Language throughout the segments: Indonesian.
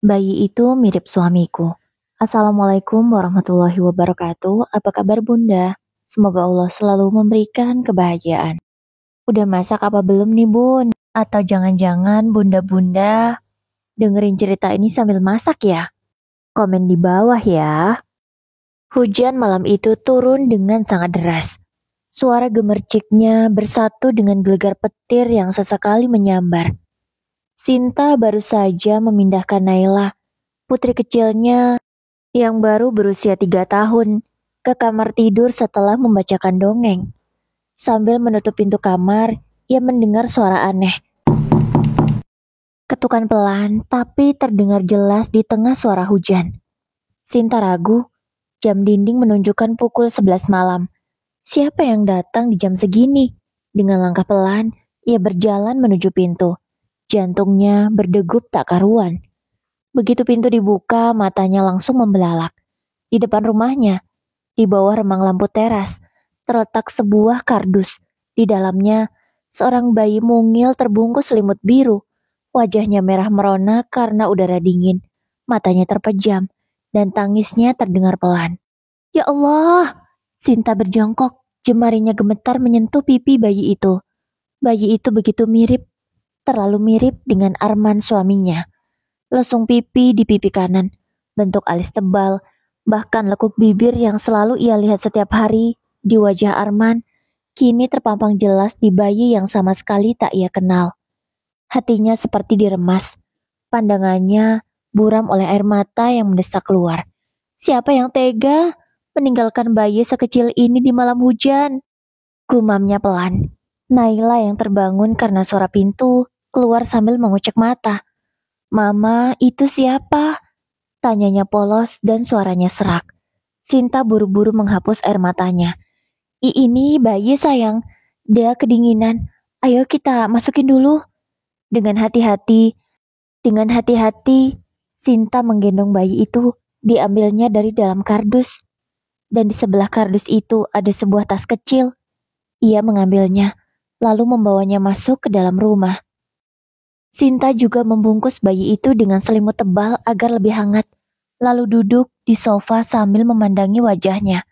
Bayi itu mirip suamiku. Assalamualaikum warahmatullahi wabarakatuh. Apa kabar Bunda? Semoga Allah selalu memberikan kebahagiaan. Udah masak apa belum nih Bun? Atau jangan-jangan Bunda-bunda dengerin cerita ini sambil masak ya? Komen di bawah ya. Hujan malam itu turun dengan sangat deras. Suara gemerciknya bersatu dengan gelegar petir yang sesekali menyambar. Sinta baru saja memindahkan Naila, putri kecilnya yang baru berusia 3 tahun, ke kamar tidur setelah membacakan dongeng. Sambil menutup pintu kamar, ia mendengar suara aneh. Ketukan pelan, tapi terdengar jelas di tengah suara hujan. Sinta ragu, jam dinding menunjukkan pukul 11 malam. Siapa yang datang di jam segini? Dengan langkah pelan, ia berjalan menuju pintu. Jantungnya berdegup tak karuan. Begitu pintu dibuka, matanya langsung membelalak. Di depan rumahnya, di bawah remang lampu teras, terletak sebuah kardus. Di dalamnya, seorang bayi mungil terbungkus selimut biru. Wajahnya merah merona karena udara dingin. Matanya terpejam, dan tangisnya terdengar pelan. Ya Allah! Sinta berjongkok, jemarinya gemetar menyentuh pipi bayi itu. Bayi itu begitu mirip, terlalu mirip dengan Arman suaminya. Lesung pipi di pipi kanan, bentuk alis tebal, bahkan lekuk bibir yang selalu ia lihat setiap hari di wajah Arman, kini terpampang jelas di bayi yang sama sekali tak ia kenal. Hatinya seperti diremas, pandangannya buram oleh air mata yang mendesak keluar. Siapa yang tega meninggalkan bayi sekecil ini di malam hujan? Gumamnya pelan. Naila yang terbangun karena suara pintu keluar sambil mengucek mata. Mama, itu siapa? Tanyanya polos dan suaranya serak. Sinta buru-buru menghapus air matanya. Ini bayi sayang, dia kedinginan. Ayo kita masukin dulu. Dengan hati-hati, Sinta menggendong bayi itu, diambilnya dari dalam kardus. Dan di sebelah kardus itu ada sebuah tas kecil. Ia mengambilnya, lalu membawanya masuk ke dalam rumah. Sinta juga membungkus bayi itu dengan selimut tebal agar lebih hangat, lalu duduk di sofa sambil memandangi wajahnya.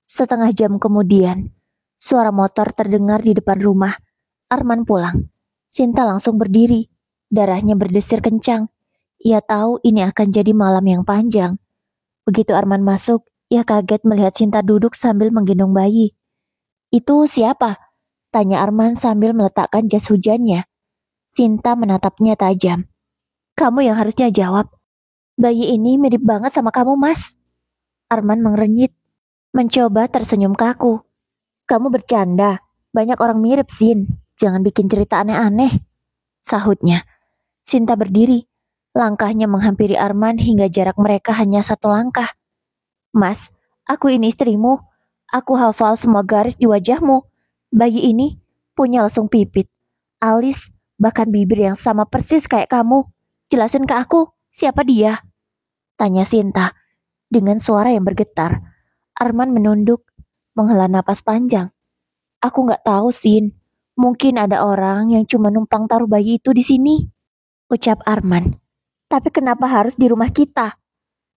Setengah jam kemudian, suara motor terdengar di depan rumah. Arman pulang. Sinta langsung berdiri, darahnya berdesir kencang. Ia tahu ini akan jadi malam yang panjang. Begitu Arman masuk, ia kaget melihat Sinta duduk sambil menggendong bayi. Itu siapa? Tanya Arman sambil meletakkan jas hujannya. Sinta menatapnya tajam. Kamu yang harusnya jawab. Bayi ini mirip banget sama kamu, Mas. Arman mengerenyit, mencoba tersenyum kaku. Kamu bercanda, banyak orang mirip, Sin. Jangan bikin cerita aneh-aneh, sahutnya. Sinta berdiri, langkahnya menghampiri Arman hingga jarak mereka hanya 1 langkah. Mas, aku ini istrimu. Aku hafal semua garis di wajahmu. Bayi ini punya lesung pipit, alis, bahkan bibir yang sama persis kayak kamu. Jelasin ke aku, siapa dia? Tanya Sinta, dengan suara yang bergetar. Arman menunduk, menghela napas panjang. Aku gak tahu, Sin. Mungkin ada orang yang cuma numpang taruh bayi itu di sini. Ucap Arman. Tapi kenapa harus di rumah kita?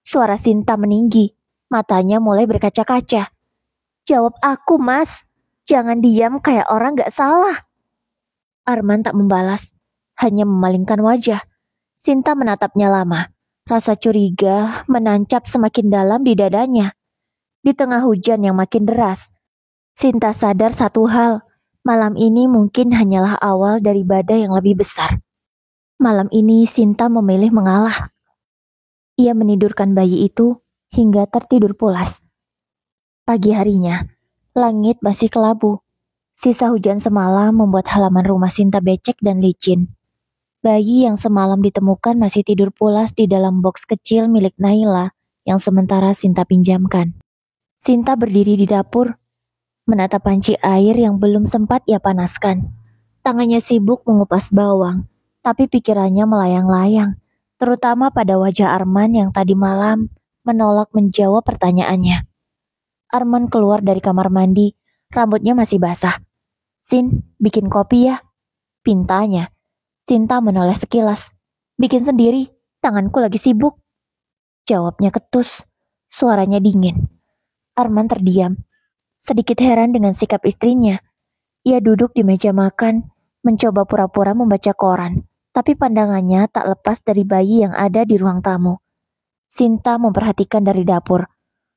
Suara Sinta meninggi, matanya mulai berkaca-kaca. Jawab aku, Mas. Jangan diam kayak orang gak salah. Arman tak membalas, hanya memalingkan wajah. Sinta menatapnya lama. Rasa curiga menancap semakin dalam di dadanya. Di tengah hujan yang makin deras, Sinta sadar satu hal. Malam ini mungkin hanyalah awal dari badai yang lebih besar. Malam ini Sinta memilih mengalah. Ia menidurkan bayi itu hingga tertidur pulas. Pagi harinya, langit masih kelabu. Sisa hujan semalam membuat halaman rumah Sinta becek dan licin. Bayi yang semalam ditemukan masih tidur pulas di dalam boks kecil milik Naila yang sementara Sinta pinjamkan. Sinta berdiri di dapur, menatap panci air yang belum sempat ia panaskan. Tangannya sibuk mengupas bawang, tapi pikirannya melayang-layang, terutama pada wajah Arman yang tadi malam menolak menjawab pertanyaannya. Arman keluar dari kamar mandi, rambutnya masih basah. Sin, bikin kopi ya, pintanya. Sinta menoleh sekilas. Bikin sendiri, Tanganku lagi sibuk, jawabnya ketus. Suaranya dingin. Arman terdiam, sedikit heran dengan sikap istrinya. Ia duduk di meja makan, mencoba pura-pura membaca koran, tapi pandangannya tak lepas dari bayi yang ada di ruang tamu. Sinta memperhatikan dari dapur.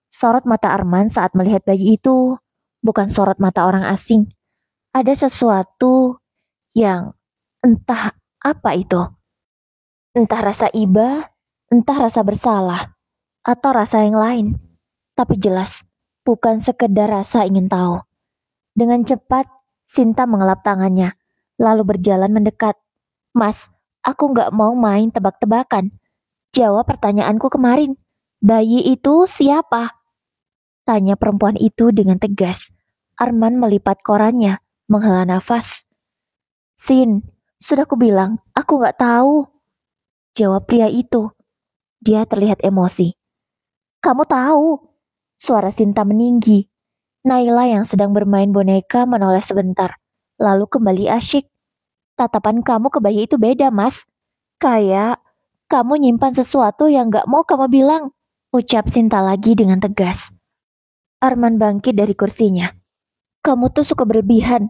Sorot mata Arman saat melihat bayi itu bukan sorot mata orang asing. Ada sesuatu yang entah apa itu. Entah rasa iba, entah rasa bersalah, atau rasa yang lain. Tapi jelas, bukan sekedar rasa ingin tahu. Dengan cepat, Sinta mengelap tangannya, lalu berjalan mendekat. Mas, aku nggak mau main tebak-tebakan. Jawab pertanyaanku kemarin. Bayi itu siapa? Tanya perempuan itu dengan tegas. Arman melipat korannya, menghela nafas. Sin, sudah kubilang, aku nggak tahu. Jawab pria itu. Dia terlihat emosi. Kamu tahu? Suara Sinta meninggi. Naila yang sedang bermain boneka menoleh sebentar, lalu kembali asyik. Tatapan kamu ke bayi itu beda, Mas. Kayak kamu nyimpan sesuatu yang gak mau kamu bilang. Ucap Sinta lagi dengan tegas. Arman bangkit dari kursinya. Kamu tuh suka berlebihan.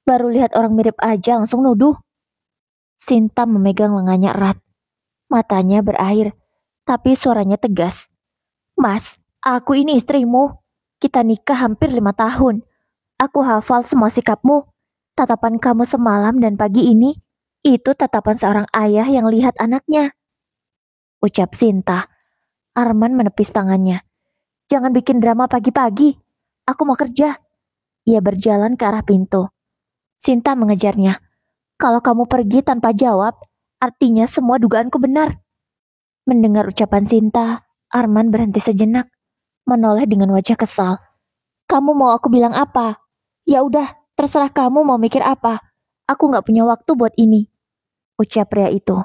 Baru lihat orang mirip aja langsung nuduh. Sinta memegang lengannya erat. Matanya berair, tapi suaranya tegas. Mas, aku ini istrimu. Kita nikah hampir 5 tahun. Aku hafal semua sikapmu. Tatapan kamu semalam dan pagi ini, itu tatapan seorang ayah yang lihat anaknya. Ucap Sinta. Arman menepis tangannya. Jangan bikin drama pagi-pagi. Aku mau kerja. Ia berjalan ke arah pintu. Sinta mengejarnya. Kalau kamu pergi tanpa jawab, artinya semua dugaanku benar. Mendengar ucapan Sinta, Arman berhenti sejenak, menoleh dengan wajah kesal. Kamu mau aku bilang apa? Ya udah, terserah kamu mau mikir apa. Aku nggak punya waktu buat ini. Ucap pria itu.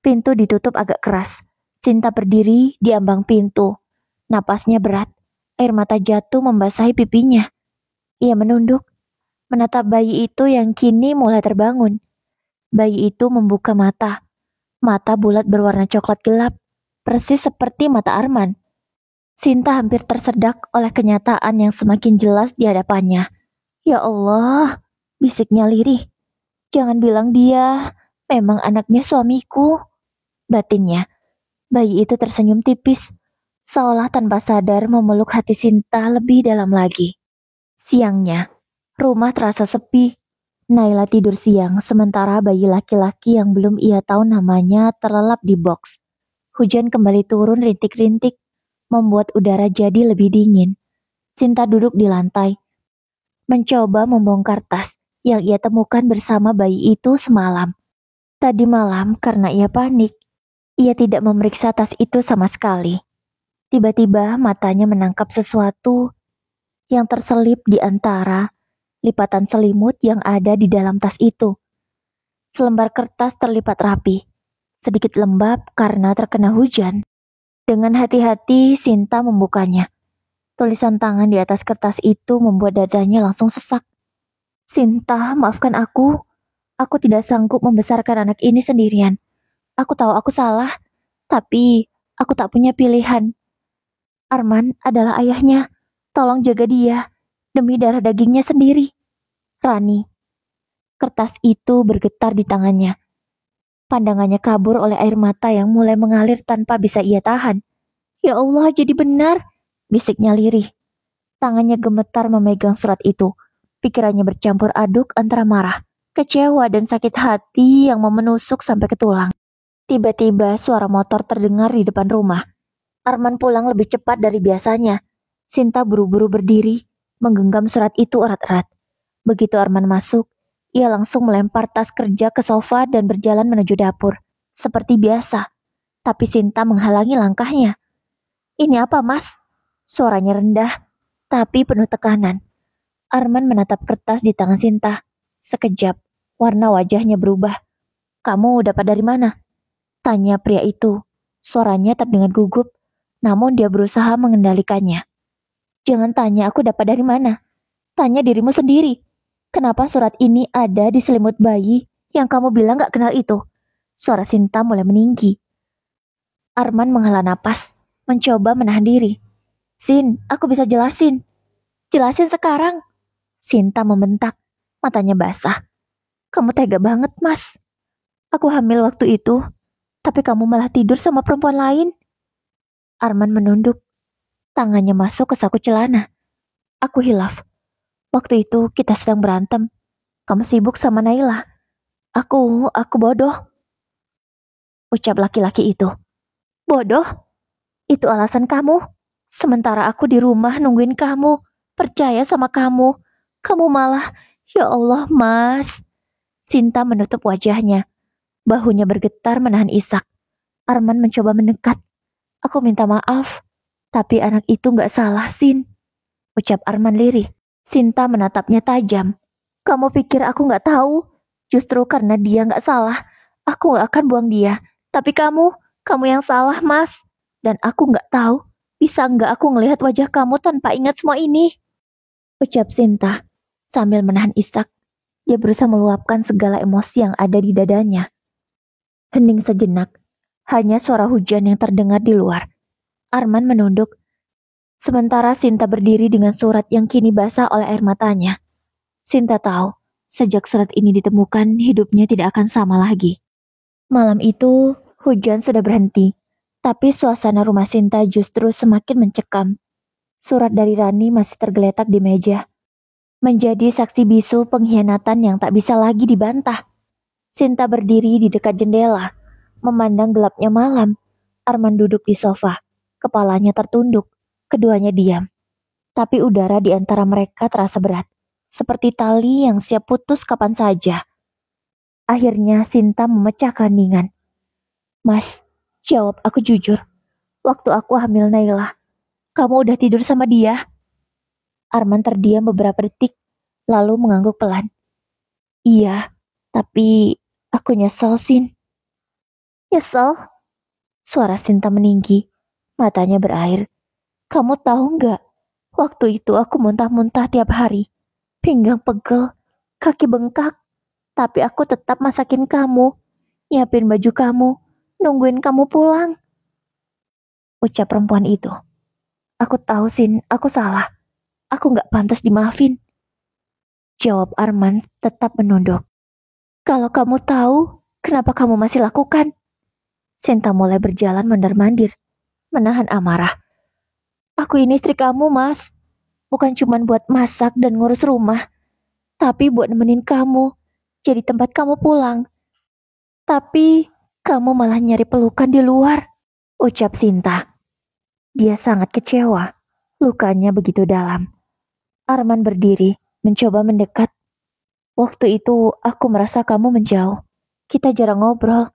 Pintu ditutup agak keras. Sinta berdiri di ambang pintu. Napasnya berat. Air mata jatuh membasahi pipinya. Ia menunduk, menatap bayi itu yang kini mulai terbangun. Bayi itu membuka mata. Mata bulat berwarna coklat gelap, persis seperti mata Arman. Sinta hampir tersedak oleh kenyataan yang semakin jelas di hadapannya. Ya Allah, bisiknya lirih. Jangan bilang dia memang anaknya suamiku. Batinnya, bayi itu tersenyum tipis, seolah tanpa sadar memeluk hati Sinta lebih dalam lagi. Siangnya, rumah terasa sepi. Naila tidur siang, sementara bayi laki-laki yang belum ia tahu namanya terlelap di box. Hujan kembali turun rintik-rintik, membuat udara jadi lebih dingin. Sinta duduk di lantai, mencoba membongkar tas yang ia temukan bersama bayi itu semalam. Tadi malam, karena ia panik, ia tidak memeriksa tas itu sama sekali. Tiba-tiba matanya menangkap sesuatu yang terselip di antara lipatan selimut yang ada di dalam tas itu. Selembar kertas terlipat rapi, sedikit lembab karena terkena hujan. Dengan hati-hati, Sinta membukanya. Tulisan tangan di atas kertas itu membuat dadanya langsung sesak. Sinta, maafkan aku. Aku tidak sanggup membesarkan anak ini sendirian. Aku tahu aku salah, tapi aku tak punya pilihan. Arman adalah ayahnya. Tolong jaga dia, demi darah dagingnya sendiri. Rani. Kertas itu bergetar di tangannya. Pandangannya kabur oleh air mata yang mulai mengalir tanpa bisa ia tahan. Ya Allah, jadi benar, bisiknya lirih. Tangannya gemetar memegang surat itu. Pikirannya bercampur aduk antara marah, kecewa dan sakit hati yang menusuk sampai ke tulang. Tiba-tiba suara motor terdengar di depan rumah. Arman pulang lebih cepat dari biasanya. Sinta buru-buru berdiri, menggenggam surat itu erat-erat. Begitu Arman masuk, ia langsung melempar tas kerja ke sofa dan berjalan menuju dapur. Seperti biasa, tapi Sinta menghalangi langkahnya. Ini apa, Mas? Suaranya rendah, tapi penuh tekanan. Arman menatap kertas di tangan Sinta. Sekejap, warna wajahnya berubah. Kamu dapat dari mana? Tanya pria itu. Suaranya terdengar gugup, namun dia berusaha mengendalikannya. Jangan tanya aku dapat dari mana. Tanya dirimu sendiri. Kenapa surat ini ada di selimut bayi yang kamu bilang gak kenal itu? Suara Sinta mulai meninggi. Arman menghela napas, mencoba menahan diri. Sin, aku bisa jelasin. Jelasin sekarang. Sinta membentak, matanya basah. Kamu tega banget, Mas. Aku hamil waktu itu, tapi kamu malah tidur sama perempuan lain. Arman menunduk, tangannya masuk ke saku celana. Aku hilaf. Waktu itu kita sedang berantem. Kamu sibuk sama Naila. Aku bodoh. Ucap laki-laki itu. Bodoh? Itu alasan kamu? Sementara aku di rumah nungguin kamu, percaya sama kamu. Kamu malah, ya Allah Mas. Sinta menutup wajahnya. Bahunya bergetar menahan isak. Arman mencoba mendekat. Aku minta maaf. Tapi anak itu gak salah, Sin. Ucap Arman lirih. Sinta menatapnya tajam. Kamu pikir aku gak tahu? Justru karena dia gak salah, aku gak akan buang dia. Tapi kamu yang salah, Mas. Dan aku gak tahu, bisa gak aku ngelihat wajah kamu tanpa ingat semua ini? Ucap Sinta, sambil menahan isak. Dia berusaha meluapkan segala emosi yang ada di dadanya. Hening sejenak, hanya suara hujan yang terdengar di luar. Arman menunduk, sementara Sinta berdiri dengan surat yang kini basah oleh air matanya. Sinta tahu, sejak surat ini ditemukan, hidupnya tidak akan sama lagi. Malam itu, hujan sudah berhenti, tapi suasana rumah Sinta justru semakin mencekam. Surat dari Rani masih tergeletak di meja, menjadi saksi bisu pengkhianatan yang tak bisa lagi dibantah. Sinta berdiri di dekat jendela, memandang gelapnya malam. Arman duduk di sofa, kepalanya tertunduk, keduanya diam. Tapi udara di antara mereka terasa berat, seperti tali yang siap putus kapan saja. Akhirnya Sinta memecah keheningan. Mas, jawab aku jujur. Waktu aku hamil Naila, kamu udah tidur sama dia? Arman terdiam beberapa detik, lalu mengangguk pelan. Iya, tapi aku nyesel, Sin. Nyesel? Suara Sinta meninggi, matanya berair. Kamu tahu nggak? Waktu itu aku muntah-muntah tiap hari. Pinggang pegel, kaki bengkak. Tapi aku tetap masakin kamu, nyiapin baju kamu, nungguin kamu pulang. Ucap perempuan itu. Aku tahu, Sin, aku salah. Aku nggak pantas dimaafin. Jawab Arman tetap menunduk. Kalau kamu tahu, kenapa kamu masih lakukan? Sinta mulai berjalan mondar-mandir, menahan amarah. Aku ini istri kamu, Mas. Bukan cuma buat masak dan ngurus rumah, tapi buat nemenin kamu, jadi tempat kamu pulang. Tapi kamu malah nyari pelukan di luar, ucap Sinta. Dia sangat kecewa, lukanya begitu dalam. Arman berdiri, mencoba mendekat. Waktu itu aku merasa kamu menjauh. Kita jarang ngobrol.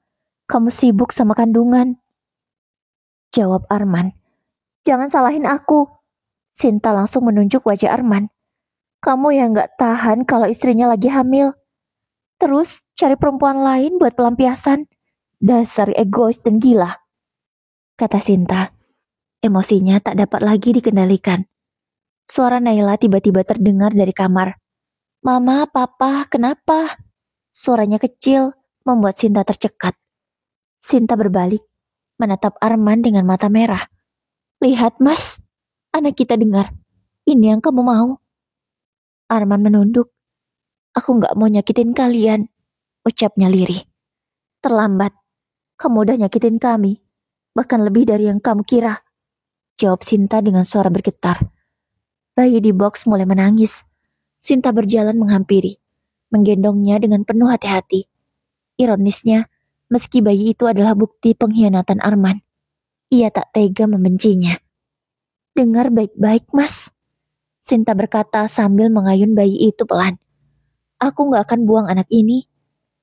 Kamu sibuk sama kandungan. Jawab Arman. Jangan salahin aku. Sinta langsung menunjuk wajah Arman. Kamu yang gak tahan kalau istrinya lagi hamil. Terus cari perempuan lain buat pelampiasan. Dasar egois dan gila. Kata Sinta. Emosinya tak dapat lagi dikendalikan. Suara Naila tiba-tiba terdengar dari kamar. Mama, Papa, kenapa? Suaranya kecil, membuat Sinta tercekat. Sinta berbalik, menatap Arman dengan mata merah. Lihat, Mas, anak kita dengar. Ini yang kamu mau. Arman menunduk. Aku gak mau nyakitin kalian, ucapnya lirih. Terlambat, kamu udah nyakitin kami, bahkan lebih dari yang kamu kira. Jawab Sinta dengan suara bergetar. Bayi di box mulai menangis. Sinta berjalan menghampiri, menggendongnya dengan penuh hati-hati. Ironisnya, meski bayi itu adalah bukti pengkhianatan Arman, ia tak tega membencinya. Dengar baik-baik, Mas. Sinta berkata sambil mengayun bayi itu pelan. Aku gak akan buang anak ini,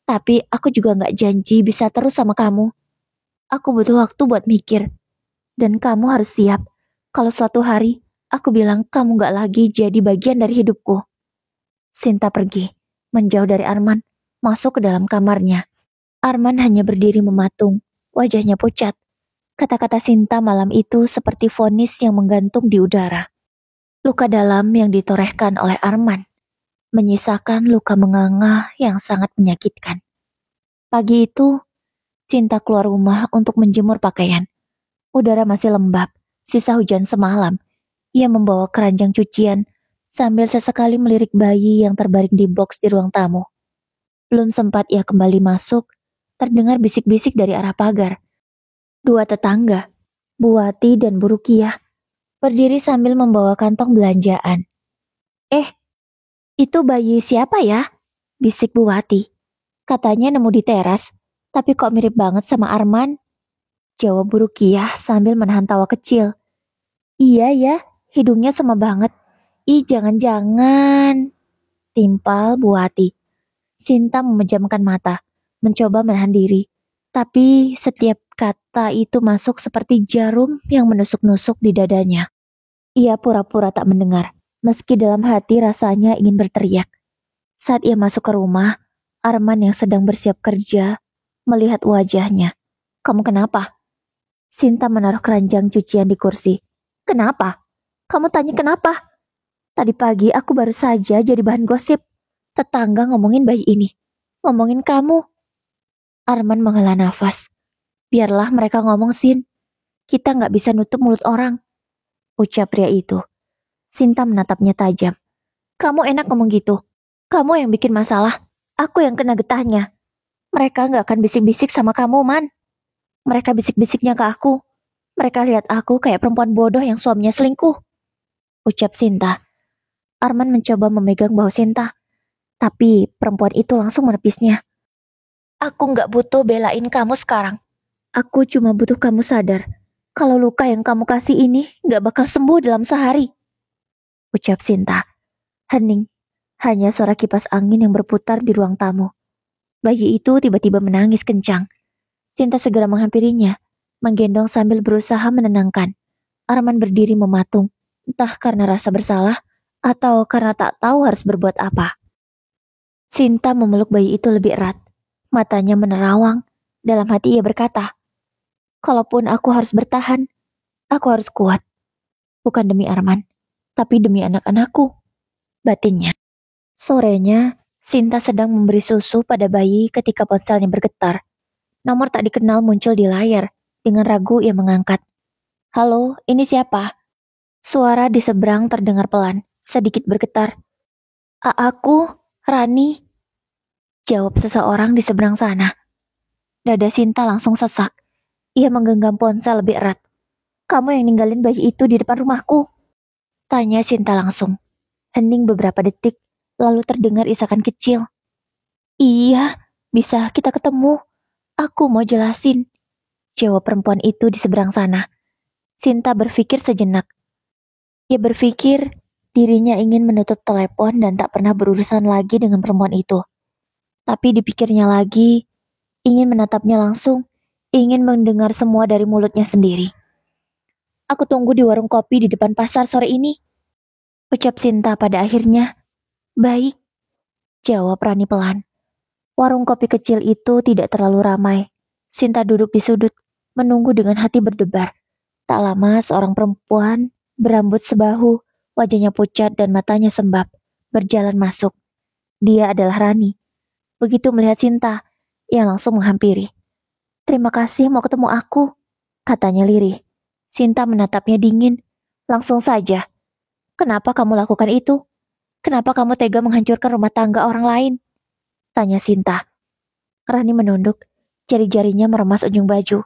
tapi aku juga gak janji bisa terus sama kamu. Aku butuh waktu buat mikir, dan kamu harus siap kalau suatu hari aku bilang kamu gak lagi jadi bagian dari hidupku. Sinta pergi, menjauh dari Arman, masuk ke dalam kamarnya. Arman hanya berdiri mematung, wajahnya pucat. Kata-kata Sinta malam itu seperti vonis yang menggantung di udara. Luka dalam yang ditorehkan oleh Arman, menyisakan luka menganga yang sangat menyakitkan. Pagi itu, Sinta keluar rumah untuk menjemur pakaian. Udara masih lembab, sisa hujan semalam. Ia membawa keranjang cucian sambil sesekali melirik bayi yang terbaring di box di ruang tamu. Belum sempat ia kembali masuk, terdengar bisik-bisik dari arah pagar. Dua tetangga, Buati dan Bu Rukiah, berdiri sambil membawa kantong belanjaan. "Eh, itu bayi siapa ya?" bisik Buati. "Katanya nemu di teras, tapi kok mirip banget sama Arman?" jawab Bu Rukiah sambil menahan tawa kecil. "Iya ya, hidungnya sama banget. Ih, jangan-jangan." Timpal Buati. Sinta memejamkan mata, mencoba menahan diri. Tapi setiap kata itu masuk seperti jarum yang menusuk-nusuk di dadanya. Ia pura-pura tak mendengar, meski dalam hati rasanya ingin berteriak. Saat ia masuk ke rumah, Arman yang sedang bersiap kerja melihat wajahnya. "Kamu kenapa?" Sinta menaruh keranjang cucian di kursi. "Kenapa? Kamu tanya kenapa? Tadi pagi aku baru saja jadi bahan gosip. Tetangga ngomongin bayi ini. Ngomongin kamu." Arman menghela nafas. "Biarlah mereka ngomong, Sin. Kita nggak bisa nutup mulut orang," ucap pria itu. Sinta menatapnya tajam. "Kamu enak ngomong gitu. Kamu yang bikin masalah. Aku yang kena getahnya. Mereka nggak akan bisik-bisik sama kamu, Man. Mereka bisik-bisiknya ke aku. Mereka lihat aku kayak perempuan bodoh yang suaminya selingkuh," ucap Sinta. Arman mencoba memegang bahu Sinta, tapi perempuan itu langsung menepisnya. "Aku nggak butuh belain kamu sekarang. Aku cuma butuh kamu sadar kalau luka yang kamu kasih ini nggak bakal sembuh dalam sehari," ucap Sinta. Hening, hanya suara kipas angin yang berputar di ruang tamu. Bayi itu tiba-tiba menangis kencang. Sinta segera menghampirinya, menggendong sambil berusaha menenangkan. Arman berdiri mematung, entah karena rasa bersalah atau karena tak tahu harus berbuat apa. Sinta memeluk bayi itu lebih erat. Matanya menerawang. Dalam hati ia berkata, "Kalaupun aku harus bertahan, aku harus kuat. Bukan demi Arman, tapi demi anak-anakku," batinnya. Sorenya, Sinta sedang memberi susu pada bayi ketika ponselnya bergetar. Nomor tak dikenal muncul di layar. Dengan ragu ia mengangkat. "Halo, ini siapa?" Suara di seberang terdengar pelan, sedikit bergetar. Aku, Rani," jawab seseorang di seberang sana. Dada Sinta langsung sesak. Ia menggenggam ponsel lebih erat. "Kamu yang ninggalin bayi itu di depan rumahku?" tanya Sinta langsung. Hening beberapa detik, lalu terdengar isakan kecil. "Iya, bisa kita ketemu? Aku mau jelasin," jawab perempuan itu di seberang sana. Sinta berpikir sejenak. Ia berpikir dirinya ingin menutup telepon dan tak pernah berurusan lagi dengan perempuan itu. Tapi dipikirnya lagi, ingin menatapnya langsung, ingin mendengar semua dari mulutnya sendiri. "Aku tunggu di warung kopi di depan pasar sore ini," ucap Sinta pada akhirnya. "Baik," jawab Rani pelan. Warung kopi kecil itu tidak terlalu ramai. Sinta duduk di sudut, menunggu dengan hati berdebar. Tak lama seorang perempuan berambut sebahu, wajahnya pucat dan matanya sembab, berjalan masuk. Dia adalah Rani. Begitu melihat Sinta, ia langsung menghampiri. "Terima kasih mau ketemu aku," katanya lirih. Sinta menatapnya dingin. "Langsung saja. Kenapa kamu lakukan itu? Kenapa kamu tega menghancurkan rumah tangga orang lain?" tanya Sinta. Rani menunduk, jari-jarinya meremas ujung baju.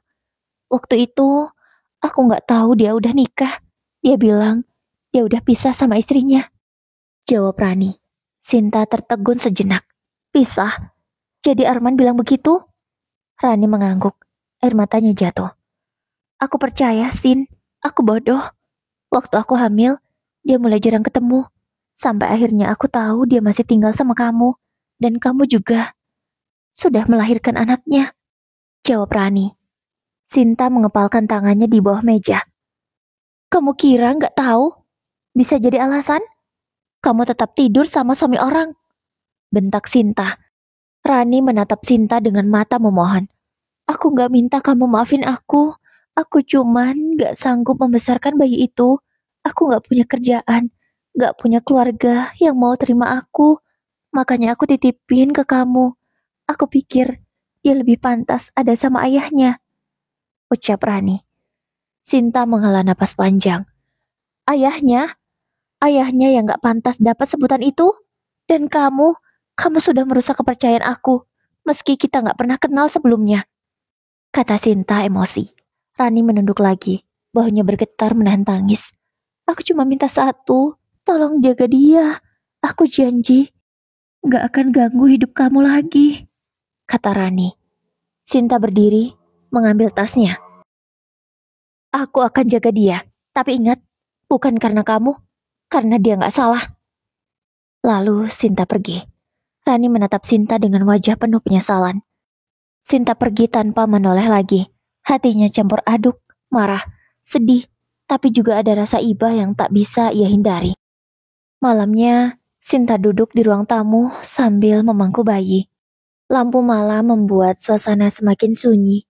"Waktu itu, aku nggak tahu dia udah nikah. Dia bilang, dia udah pisah sama istrinya," jawab Rani. Sinta tertegun sejenak. "Pisah? Jadi Arman bilang begitu?" Rani mengangguk, air matanya jatuh. "Aku percaya, Sin. Aku bodoh. Waktu aku hamil, dia mulai jarang ketemu. Sampai akhirnya aku tahu dia masih tinggal sama kamu. Dan kamu juga sudah melahirkan anaknya," jawab Rani. Sinta mengepalkan tangannya di bawah meja. "Kamu kira nggak tahu? Bisa jadi alasan? Kamu tetap tidur sama suami orang," bentak Sinta. Rani menatap Sinta dengan mata memohon. "Aku nggak minta kamu maafin aku. Aku cuman nggak sanggup membesarkan bayi itu. Aku nggak punya kerjaan, nggak punya keluarga yang mau terima aku. Makanya aku titipin ke kamu. Aku pikir dia lebih pantas ada sama ayahnya," ucap Rani. Sinta menghela napas panjang. Ayahnya? Ayahnya yang gak pantas dapat sebutan itu? Dan kamu sudah merusak kepercayaan aku, meski kita gak pernah kenal sebelumnya. Kata Sinta emosi. Rani menunduk lagi, bahunya bergetar menahan tangis. Aku cuma minta satu, tolong jaga dia. Aku janji, gak akan ganggu hidup kamu lagi, kata Rani. Sinta berdiri, mengambil tasnya. Aku akan jaga dia, tapi ingat, bukan karena kamu, karena dia gak salah. Lalu Sinta pergi. Rani menatap Sinta dengan wajah penuh penyesalan. Sinta pergi tanpa menoleh lagi. Hatinya campur aduk, marah, sedih, tapi juga ada rasa iba yang tak bisa ia hindari. Malamnya, Sinta duduk di ruang tamu sambil memangku bayi. Lampu malam membuat suasana semakin sunyi.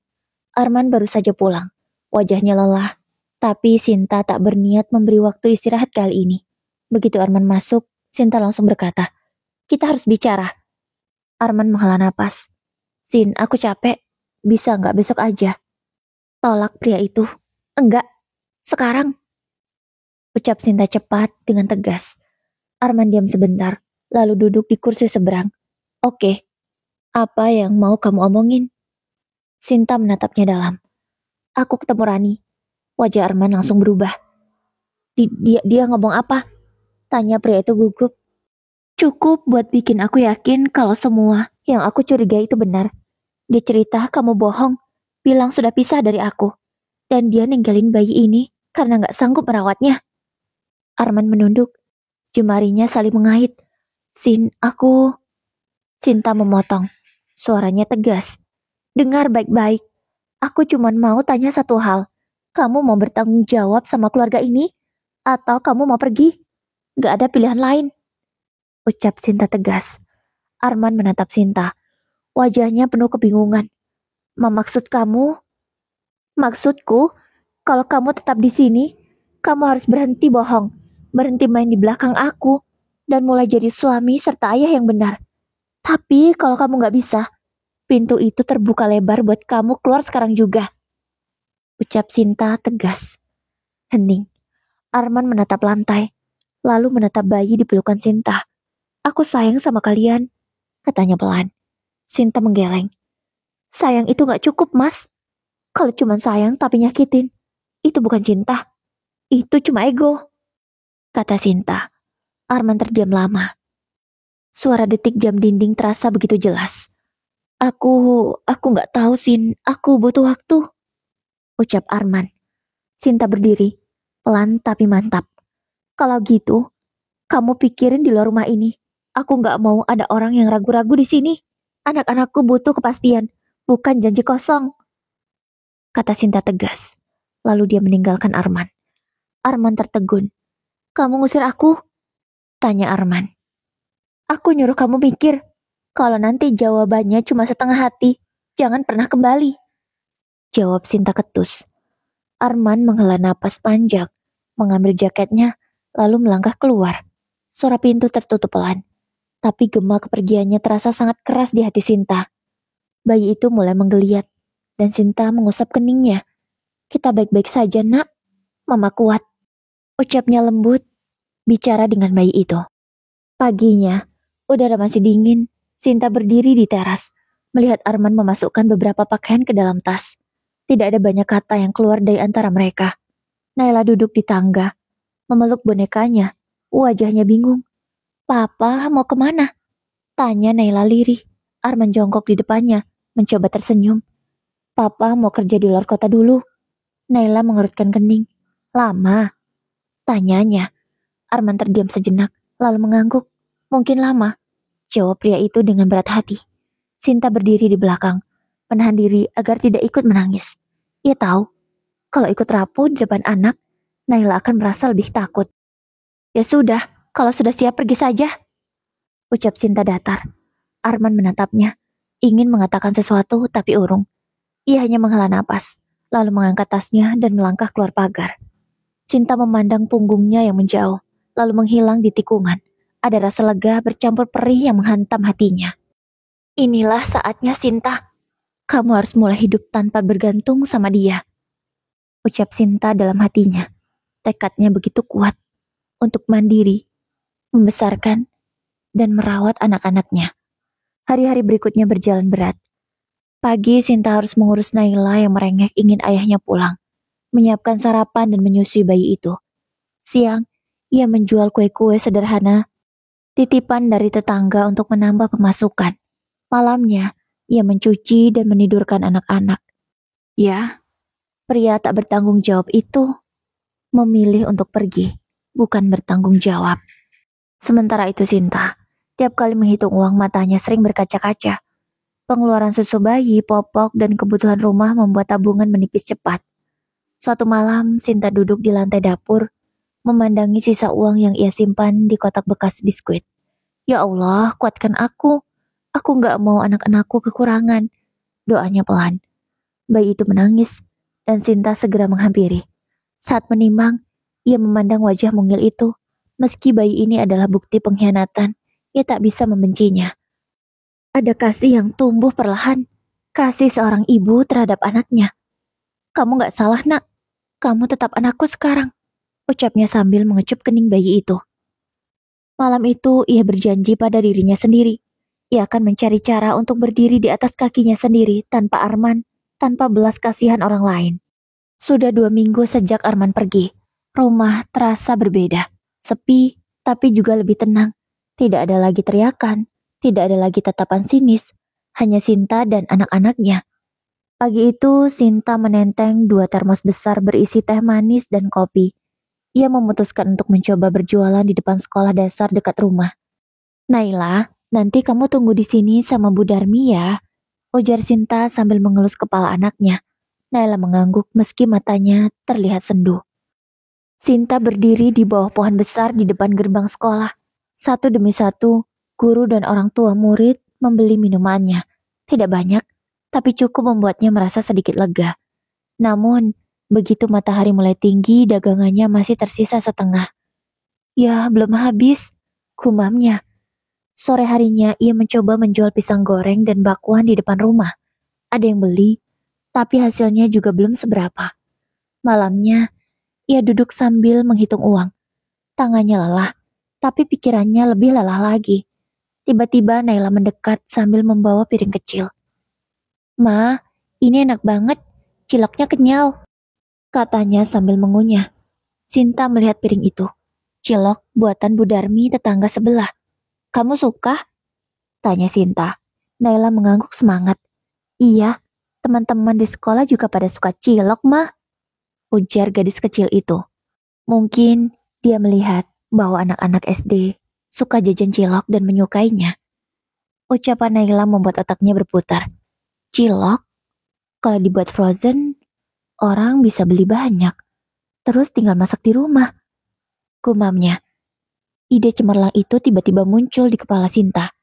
Arman baru saja pulang. Wajahnya lelah, tapi Sinta tak berniat memberi waktu istirahat kali ini. Begitu Arman masuk, Sinta langsung berkata, "Kita harus bicara." Arman menghela napas. "Sin, aku capek. Bisa nggak besok aja?" Tolak pria itu. "Enggak, sekarang." Ucap Sinta cepat dengan tegas. Arman diam sebentar, lalu duduk di kursi seberang. "Oke, apa yang mau kamu omongin?" Sinta menatapnya dalam. "Aku ketemu Rani." Wajah Arman langsung berubah. Dia ngomong apa?" Tanya pria itu gugup. "Cukup buat bikin aku yakin kalau semua yang aku curigai itu benar. Dia cerita kamu bohong, bilang sudah pisah dari aku. Dan dia ninggalin bayi ini karena gak sanggup merawatnya." Arman menunduk. Jemarinya saling mengait. Sinta memotong. Suaranya tegas. "Dengar baik-baik. Aku cuma mau tanya satu hal. Kamu mau bertanggung jawab sama keluarga ini? Atau kamu mau pergi? Gak ada pilihan lain." Ucap Sinta tegas. Arman menatap Sinta. Wajahnya penuh kebingungan. "Maksud kamu?" "Maksudku, kalau kamu tetap di sini, kamu harus berhenti bohong. Berhenti main di belakang aku. Dan mulai jadi suami serta ayah yang benar. Tapi kalau kamu gak bisa, pintu itu terbuka lebar buat kamu keluar sekarang juga." Ucap Sinta tegas. Hening. Arman menatap lantai, lalu menatap bayi di pelukan Sinta. "Aku sayang sama kalian," katanya pelan. Sinta menggeleng. "Sayang itu gak cukup, Mas. Kalau cuma sayang tapi nyakitin, itu bukan cinta. Itu cuma ego," kata Sinta. Arman terdiam lama. Suara detik jam dinding terasa begitu jelas. Aku gak tahu, Sin. Aku butuh waktu," ucap Arman. Sinta berdiri, pelan tapi mantap. "Kalau gitu, kamu pikirin di luar rumah ini. Aku gak mau ada orang yang ragu-ragu di sini. Anak-anakku butuh kepastian, bukan janji kosong," kata Sinta tegas. Lalu dia meninggalkan Arman. Arman tertegun. "Kamu ngusir aku?" tanya Arman. "Aku nyuruh kamu mikir. Kalau nanti jawabannya cuma setengah hati, jangan pernah kembali," jawab Sinta ketus. Arman menghela napas panjang, mengambil jaketnya, lalu melangkah keluar. Suara pintu tertutup pelan, tapi gema kepergiannya terasa sangat keras di hati Sinta. Bayi itu mulai menggeliat, dan Sinta mengusap keningnya. "Kita baik-baik saja, Nak. Mama kuat," ucapnya lembut, bicara dengan bayi itu. Paginya, udara masih dingin. Sinta berdiri di teras, melihat Arman memasukkan beberapa pakaian ke dalam tas. Tidak ada banyak kata yang keluar dari antara mereka. Naila duduk di tangga, memeluk bonekanya. Wajahnya bingung. "Papa mau kemana?" tanya Naila lirih. Arman jongkok di depannya, mencoba tersenyum. "Papa mau kerja di luar kota dulu." Naila mengerutkan kening. "Lama?" tanyanya. Arman terdiam sejenak, lalu mengangguk. "Mungkin lama," jawab pria itu dengan berat hati. Sinta berdiri di belakang, menahan diri agar tidak ikut menangis. Ia tahu, kalau ikut rapuh di depan anak, Naila akan merasa lebih takut. "Ya sudah, kalau sudah siap pergi saja," ucap Sinta datar. Arman menatapnya, ingin mengatakan sesuatu tapi urung. Ia hanya menghela napas, lalu mengangkat tasnya dan melangkah keluar pagar. Sinta memandang punggungnya yang menjauh, lalu menghilang di tikungan. Ada rasa lega bercampur perih yang menghantam hatinya. Inilah saatnya, Sinta. Kamu harus mulai hidup tanpa bergantung sama dia. ucap Sinta dalam hatinya. Tekadnya begitu kuat untuk mandiri, membesarkan, dan merawat anak-anaknya. Hari-hari berikutnya berjalan berat. Pagi, Sinta harus mengurus Naila yang merengek ingin ayahnya pulang, menyiapkan sarapan dan menyusui bayi itu. Siang, ia menjual kue-kue sederhana, titipan dari tetangga untuk menambah pemasukan. Malamnya, ia mencuci dan menidurkan anak-anak. Ya, pria tak bertanggung jawab itu memilih untuk pergi, bukan bertanggung jawab. Sementara itu Sinta, tiap kali menghitung uang matanya sering berkaca-kaca. Pengeluaran susu bayi, popok, dan kebutuhan rumah membuat tabungan menipis cepat. Suatu malam, Sinta duduk di lantai dapur, memandangi sisa uang yang ia simpan di kotak bekas biskuit. Ya Allah, kuatkan aku. Aku gak mau anak-anakku kekurangan. Doanya pelan. Bayi itu menangis, dan Sinta segera menghampiri. Saat menimang, ia memandang wajah mungil itu. Meski bayi ini adalah bukti pengkhianatan, ia tak bisa membencinya. Ada kasih yang tumbuh perlahan. Kasih seorang ibu terhadap anaknya. Kamu gak salah, nak. Kamu tetap anakku sekarang, ucapnya sambil mengecup kening bayi itu. Malam itu, ia berjanji pada dirinya sendiri. Ia akan mencari cara untuk berdiri di atas kakinya sendiri tanpa Arman, tanpa belas kasihan orang lain. Sudah 2 minggu sejak Arman pergi. Rumah terasa berbeda. Sepi, tapi juga lebih tenang. Tidak ada lagi teriakan. Tidak ada lagi tatapan sinis, hanya Sinta dan anak-anaknya. Pagi itu, Sinta menenteng 2 termos besar berisi teh manis dan kopi. Ia memutuskan untuk mencoba berjualan di depan sekolah dasar dekat rumah. Naila, nanti kamu tunggu di sini sama Bu Darmi ya, ujar Sinta sambil mengelus kepala anaknya. Naila mengangguk meski matanya terlihat sendu. Sinta berdiri di bawah pohon besar di depan gerbang sekolah. Satu demi satu, guru dan orang tua murid membeli minumannya. Tidak banyak, tapi cukup membuatnya merasa sedikit lega. Namun, begitu matahari mulai tinggi, dagangannya masih tersisa setengah. Ya, belum habis, gumamnya. Sore harinya, ia mencoba menjual pisang goreng dan bakwan di depan rumah. Ada yang beli, tapi hasilnya juga belum seberapa. Malamnya, ia duduk sambil menghitung uang. Tangannya lelah, tapi pikirannya lebih lelah lagi. Tiba-tiba Naila mendekat sambil membawa piring kecil. Ma, ini enak banget, ciloknya kenyal, katanya sambil mengunyah. Sinta melihat piring itu. Cilok buatan Bu Darmi tetangga sebelah. Kamu suka? Tanya Sinta. Naila mengangguk semangat. Iya, teman-teman di sekolah juga pada suka cilok, Ma, ujar gadis kecil itu. Mungkin dia melihat bahwa anak-anak SD suka jajan cilok dan menyukainya. Ucapan Naila membuat otaknya berputar. Cilok? Kalau dibuat frozen, orang bisa beli banyak. Terus tinggal masak di rumah. Gumamnya. Ide cemerlang itu tiba-tiba muncul di kepala Sinta.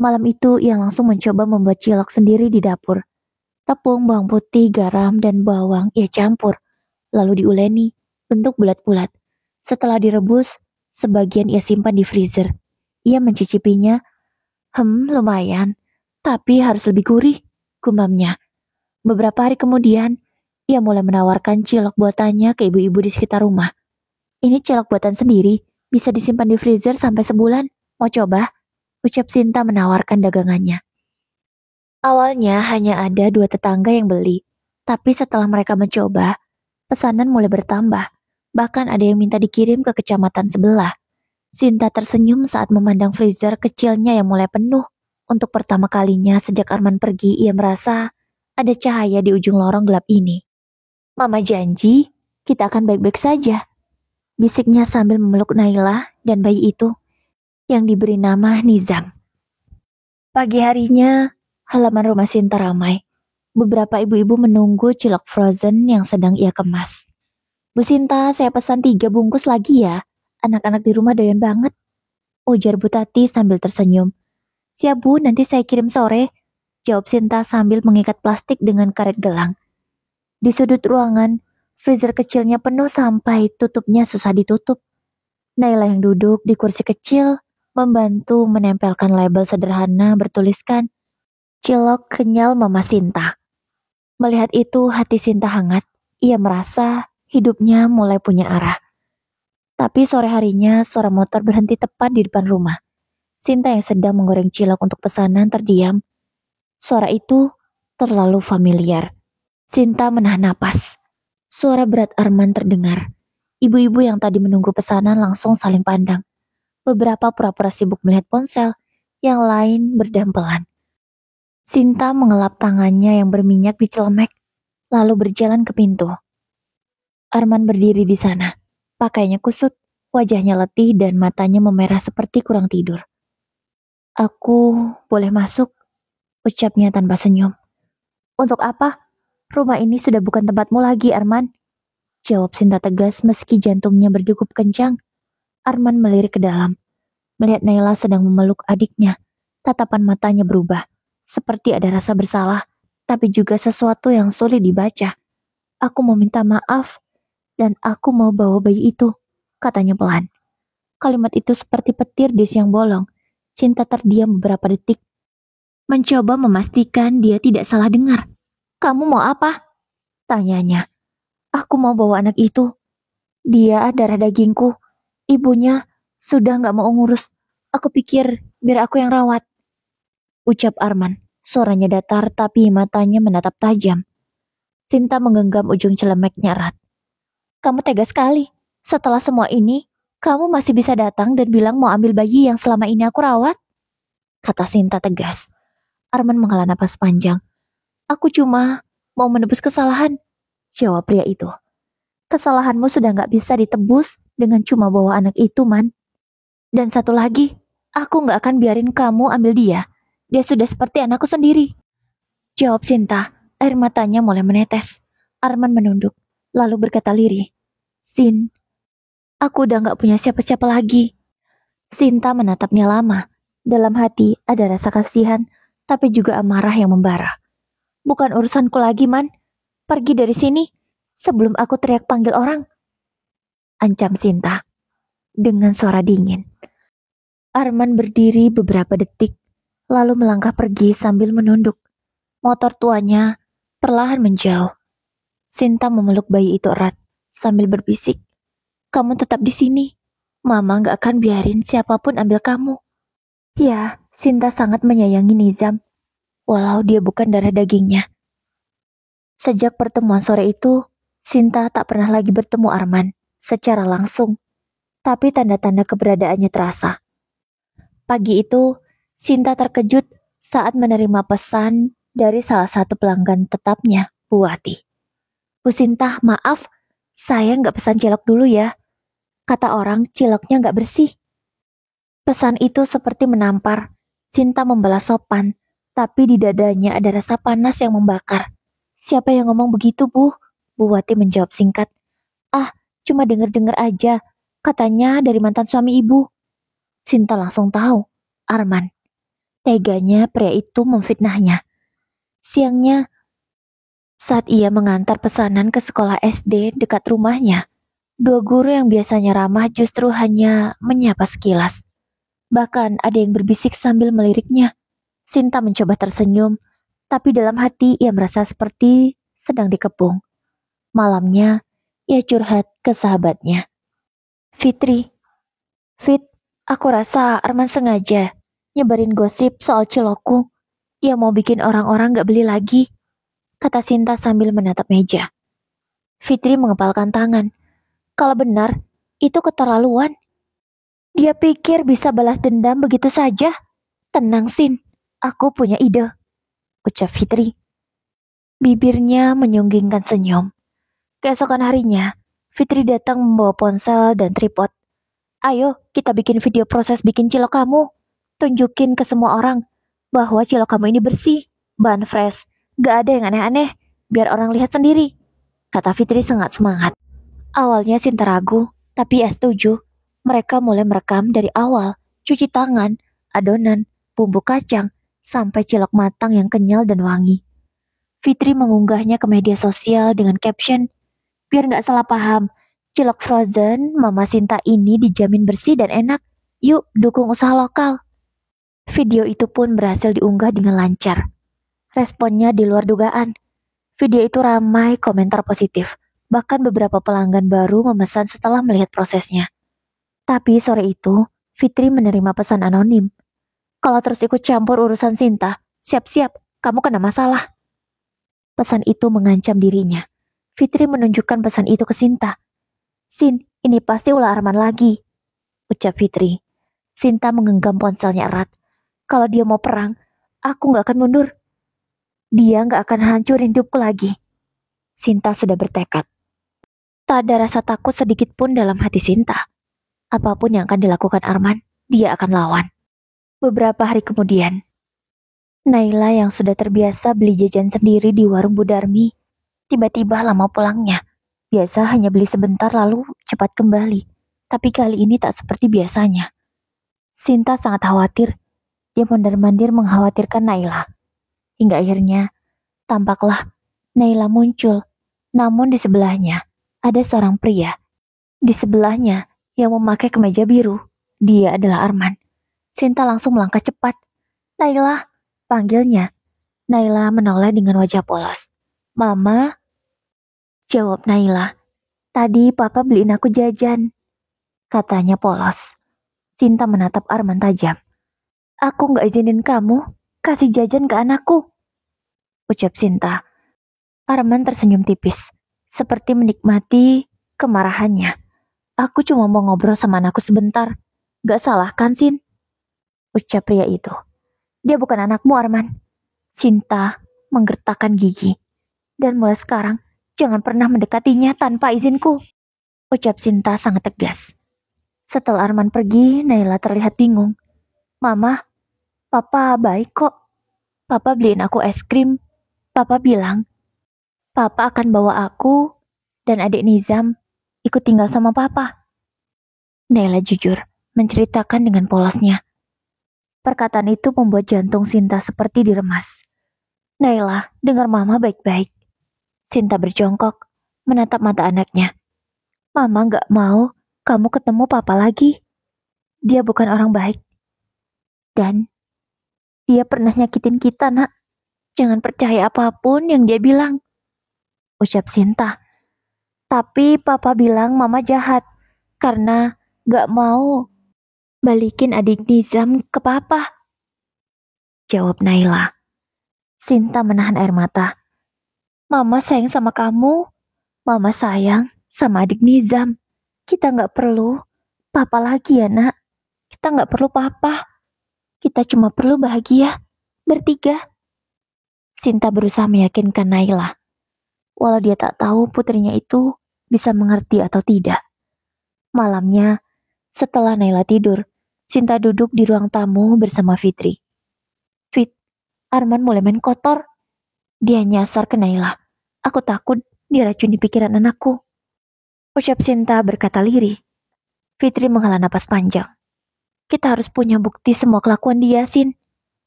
Malam itu ia langsung mencoba membuat cilok sendiri di dapur. Tepung, bawang putih, garam, dan bawang ia campur. Lalu diuleni, bentuk bulat-bulat. Setelah direbus, sebagian ia simpan di freezer. Ia mencicipinya. Lumayan. Tapi harus lebih gurih, gumamnya. Beberapa hari kemudian, ia mulai menawarkan cilok buatannya ke ibu-ibu di sekitar rumah. Ini cilok buatan sendiri, bisa disimpan di freezer sampai sebulan. Mau coba? Ucap Sinta menawarkan dagangannya. Awalnya hanya ada 2 tetangga yang beli, tapi setelah mereka mencoba, pesanan mulai bertambah. Bahkan ada yang minta dikirim ke kecamatan sebelah. Sinta tersenyum saat memandang freezer kecilnya yang mulai penuh. Untuk pertama kalinya sejak Arman pergi, ia merasa ada cahaya di ujung lorong gelap ini. Mama janji, kita akan baik-baik saja, bisiknya sambil memeluk Naila dan bayi itu yang diberi nama Nizam. Pagi harinya, halaman rumah Sinta ramai. Beberapa ibu-ibu menunggu cilok frozen yang sedang ia kemas. Bu Sinta, saya pesan 3 bungkus lagi ya. Anak-anak di rumah doyan banget, ujar Bu Tati sambil tersenyum. Siap Bu, nanti saya kirim sore, jawab Sinta sambil mengikat plastik dengan karet gelang. Di sudut ruangan, freezer kecilnya penuh sampai tutupnya susah ditutup. Naila yang duduk di kursi kecil membantu menempelkan label sederhana bertuliskan cilok kenyal Mama Sinta. Melihat itu hati Sinta hangat. Ia merasa hidupnya mulai punya arah. Tapi sore harinya suara motor berhenti tepat di depan rumah. Sinta yang sedang menggoreng cilok untuk pesanan terdiam. Suara itu terlalu familiar. Sinta menahan napas. Suara berat Arman terdengar. Ibu-ibu yang tadi menunggu pesanan langsung saling pandang. Beberapa pura-pura sibuk melihat ponsel, yang lain berdampelan. Sinta mengelap tangannya yang berminyak di celemek, lalu berjalan ke pintu. Arman berdiri di sana. Pakainya kusut, wajahnya letih dan matanya memerah seperti kurang tidur. Aku boleh masuk, ucapnya tanpa senyum. Untuk apa? Rumah ini sudah bukan tempatmu lagi, Arman. Jawab Sinta tegas meski jantungnya berdegup kencang. Arman melirik ke dalam, melihat Naila sedang memeluk adiknya. Tatapan matanya berubah, seperti ada rasa bersalah, tapi juga sesuatu yang sulit dibaca. Aku mau minta maaf, dan aku mau bawa bayi itu, katanya pelan. Kalimat itu seperti petir di siang bolong. Sinta terdiam beberapa detik, mencoba memastikan dia tidak salah dengar. Kamu mau apa? Tanyanya. Aku mau bawa anak itu. Dia darah dagingku. Ibunya sudah gak mau ngurus. Aku pikir biar aku yang rawat. Ucap Arman. Suaranya datar tapi matanya menatap tajam. Sinta menggenggam ujung celemeknya erat. Kamu tega sekali. Setelah semua ini, kamu masih bisa datang dan bilang mau ambil bayi yang selama ini aku rawat? Kata Sinta tegas. Arman menghela napas panjang. Aku cuma mau menebus kesalahan, jawab pria itu. Kesalahanmu sudah gak bisa ditebus dengan cuma bawa anak itu, Man. Dan satu lagi, aku gak akan biarin kamu ambil dia. Dia sudah seperti anakku sendiri. Jawab Sinta, air matanya mulai menetes. Arman menunduk, lalu berkata lirih. Sin, aku udah gak punya siapa-siapa lagi. Sinta menatapnya lama. Dalam hati ada rasa kasihan, tapi juga amarah yang membara. Bukan urusanku lagi, Man. Pergi dari sini sebelum aku teriak panggil orang. Ancam Sinta dengan suara dingin. Arman berdiri beberapa detik, lalu melangkah pergi sambil menunduk. Motor tuanya perlahan menjauh. Sinta memeluk bayi itu erat sambil berbisik. Kamu tetap di sini. Mama gak akan biarin siapapun ambil kamu. Ya, Sinta sangat menyayangi Nizam, walau dia bukan darah dagingnya. Sejak pertemuan sore itu, Sinta tak pernah lagi bertemu Arman secara langsung, tapi tanda-tanda keberadaannya terasa. Pagi itu, Sinta terkejut saat menerima pesan dari salah satu pelanggan tetapnya, Bu Wati. Bu Sinta, maaf, saya nggak pesan cilok dulu ya. Kata orang, ciloknya nggak bersih. Pesan itu seperti menampar. Sinta membalas sopan, tapi di dadanya ada rasa panas yang membakar. Siapa yang ngomong begitu, Bu? Bu Wati menjawab singkat. Ah, cuma denger-denger aja. Katanya dari mantan suami ibu. Sinta langsung tahu. Arman. Teganya pria itu memfitnahnya. Siangnya, saat ia mengantar pesanan ke sekolah SD dekat rumahnya, dua guru yang biasanya ramah justru hanya menyapa sekilas. Bahkan ada yang berbisik sambil meliriknya. Sinta mencoba tersenyum, tapi dalam hati ia merasa seperti sedang dikepung. Malamnya, ia curhat ke sahabatnya. Fitri, Fit, aku rasa Arman sengaja nyebarin gosip soal cilokku. Dia mau bikin orang-orang gak beli lagi, kata Sinta sambil menatap meja. Fitri mengepalkan tangan. Kalau benar, itu keterlaluan. Dia pikir bisa balas dendam begitu saja. Tenang, Sin. Aku punya ide, ucap Fitri. Bibirnya menyunggingkan senyum. Keesokan harinya, Fitri datang membawa ponsel dan tripod. Ayo, kita bikin video proses bikin cilok kamu. Tunjukin ke semua orang bahwa cilok kamu ini bersih, bahan fresh, gak ada yang aneh-aneh, biar orang lihat sendiri, kata Fitri sangat semangat. Awalnya Sinta ragu, tapi ia setuju. Mereka mulai merekam dari awal, cuci tangan, adonan, bumbu kacang, sampai cilok matang yang kenyal dan wangi. Fitri mengunggahnya ke media sosial dengan caption, biar gak salah paham, cilok frozen Mama Sinta ini dijamin bersih dan enak. Yuk dukung usaha lokal. Video itu pun berhasil diunggah dengan lancar. Responnya di luar dugaan. Video itu ramai komentar positif. Bahkan beberapa pelanggan baru memesan setelah melihat prosesnya. Tapi sore itu, Fitri menerima pesan anonim. Kalau terus ikut campur urusan Sinta, siap-siap, kamu kena masalah. Pesan itu mengancam dirinya. Fitri menunjukkan pesan itu ke Sinta. Sin, ini pasti ulah Arman lagi, ucap Fitri. Sinta menggenggam ponselnya erat. Kalau dia mau perang, aku gak akan mundur. Dia gak akan hancurin hidupku lagi. Sinta sudah bertekad. Tak ada rasa takut sedikit pun dalam hati Sinta. Apapun yang akan dilakukan Arman, dia akan lawan. Beberapa hari kemudian, Naila yang sudah terbiasa beli jajan sendiri di warung Budarmi, tiba-tiba lama pulangnya. Biasa hanya beli sebentar lalu cepat kembali. Tapi kali ini tak seperti biasanya. Sinta sangat khawatir. Dia mondar-mandir mengkhawatirkan Naila. Hingga akhirnya, tampaklah Naila muncul. Namun di sebelahnya, ada seorang pria. Di sebelahnya, yang memakai kemeja biru. Dia adalah Arman. Sinta langsung melangkah cepat. Naila, panggilnya. Naila menoleh dengan wajah polos. Mama, jawab Naila. Tadi papa beliin aku jajan, katanya polos. Sinta menatap Arman tajam. Aku gak izinin kamu kasih jajan ke anakku, ucap Sinta. Arman tersenyum tipis, seperti menikmati kemarahannya. Aku cuma mau ngobrol sama anakku sebentar. Gak salah kan, Sin? Ucap pria itu. Dia bukan anakmu, Arman. Sinta menggertakkan gigi. Dan mulai sekarang, jangan pernah mendekatinya tanpa izinku, ucap Sinta sangat tegas. Setelah Arman pergi, Naila terlihat bingung. Mama, papa baik kok. Papa beliin aku es krim. Papa bilang, papa akan bawa aku dan adik Nizam ikut tinggal sama papa. Naila jujur, menceritakan dengan polosnya. Perkataan itu membuat jantung Sinta seperti diremas. Naila, dengar mama baik-baik. Sinta berjongkok, menatap mata anaknya. Mama gak mau kamu ketemu papa lagi. Dia bukan orang baik. Dan dia pernah nyakitin kita, nak. Jangan percaya apapun yang dia bilang, ucap Sinta. Tapi papa bilang mama jahat karena gak mau balikin adik Nizam ke papa, jawab Naila. Sinta menahan air mata. Mama sayang sama kamu. Mama sayang sama adik Nizam. Kita gak perlu papa lagi ya, nak. Kita gak perlu papa. Kita cuma perlu bahagia. Bertiga. Sinta berusaha meyakinkan Naila. Walau dia tak tahu putrinya itu bisa mengerti atau tidak. Malamnya, setelah Naila tidur, Sinta duduk di ruang tamu bersama Fitri. Fit, Arman mulai main kotor. Dia nyasar ke Naila. Aku takut diracuni pikiran anakku, ucap Sinta berkata lirih. Fitri menghela napas panjang. Kita harus punya bukti semua kelakuan dia, Sin.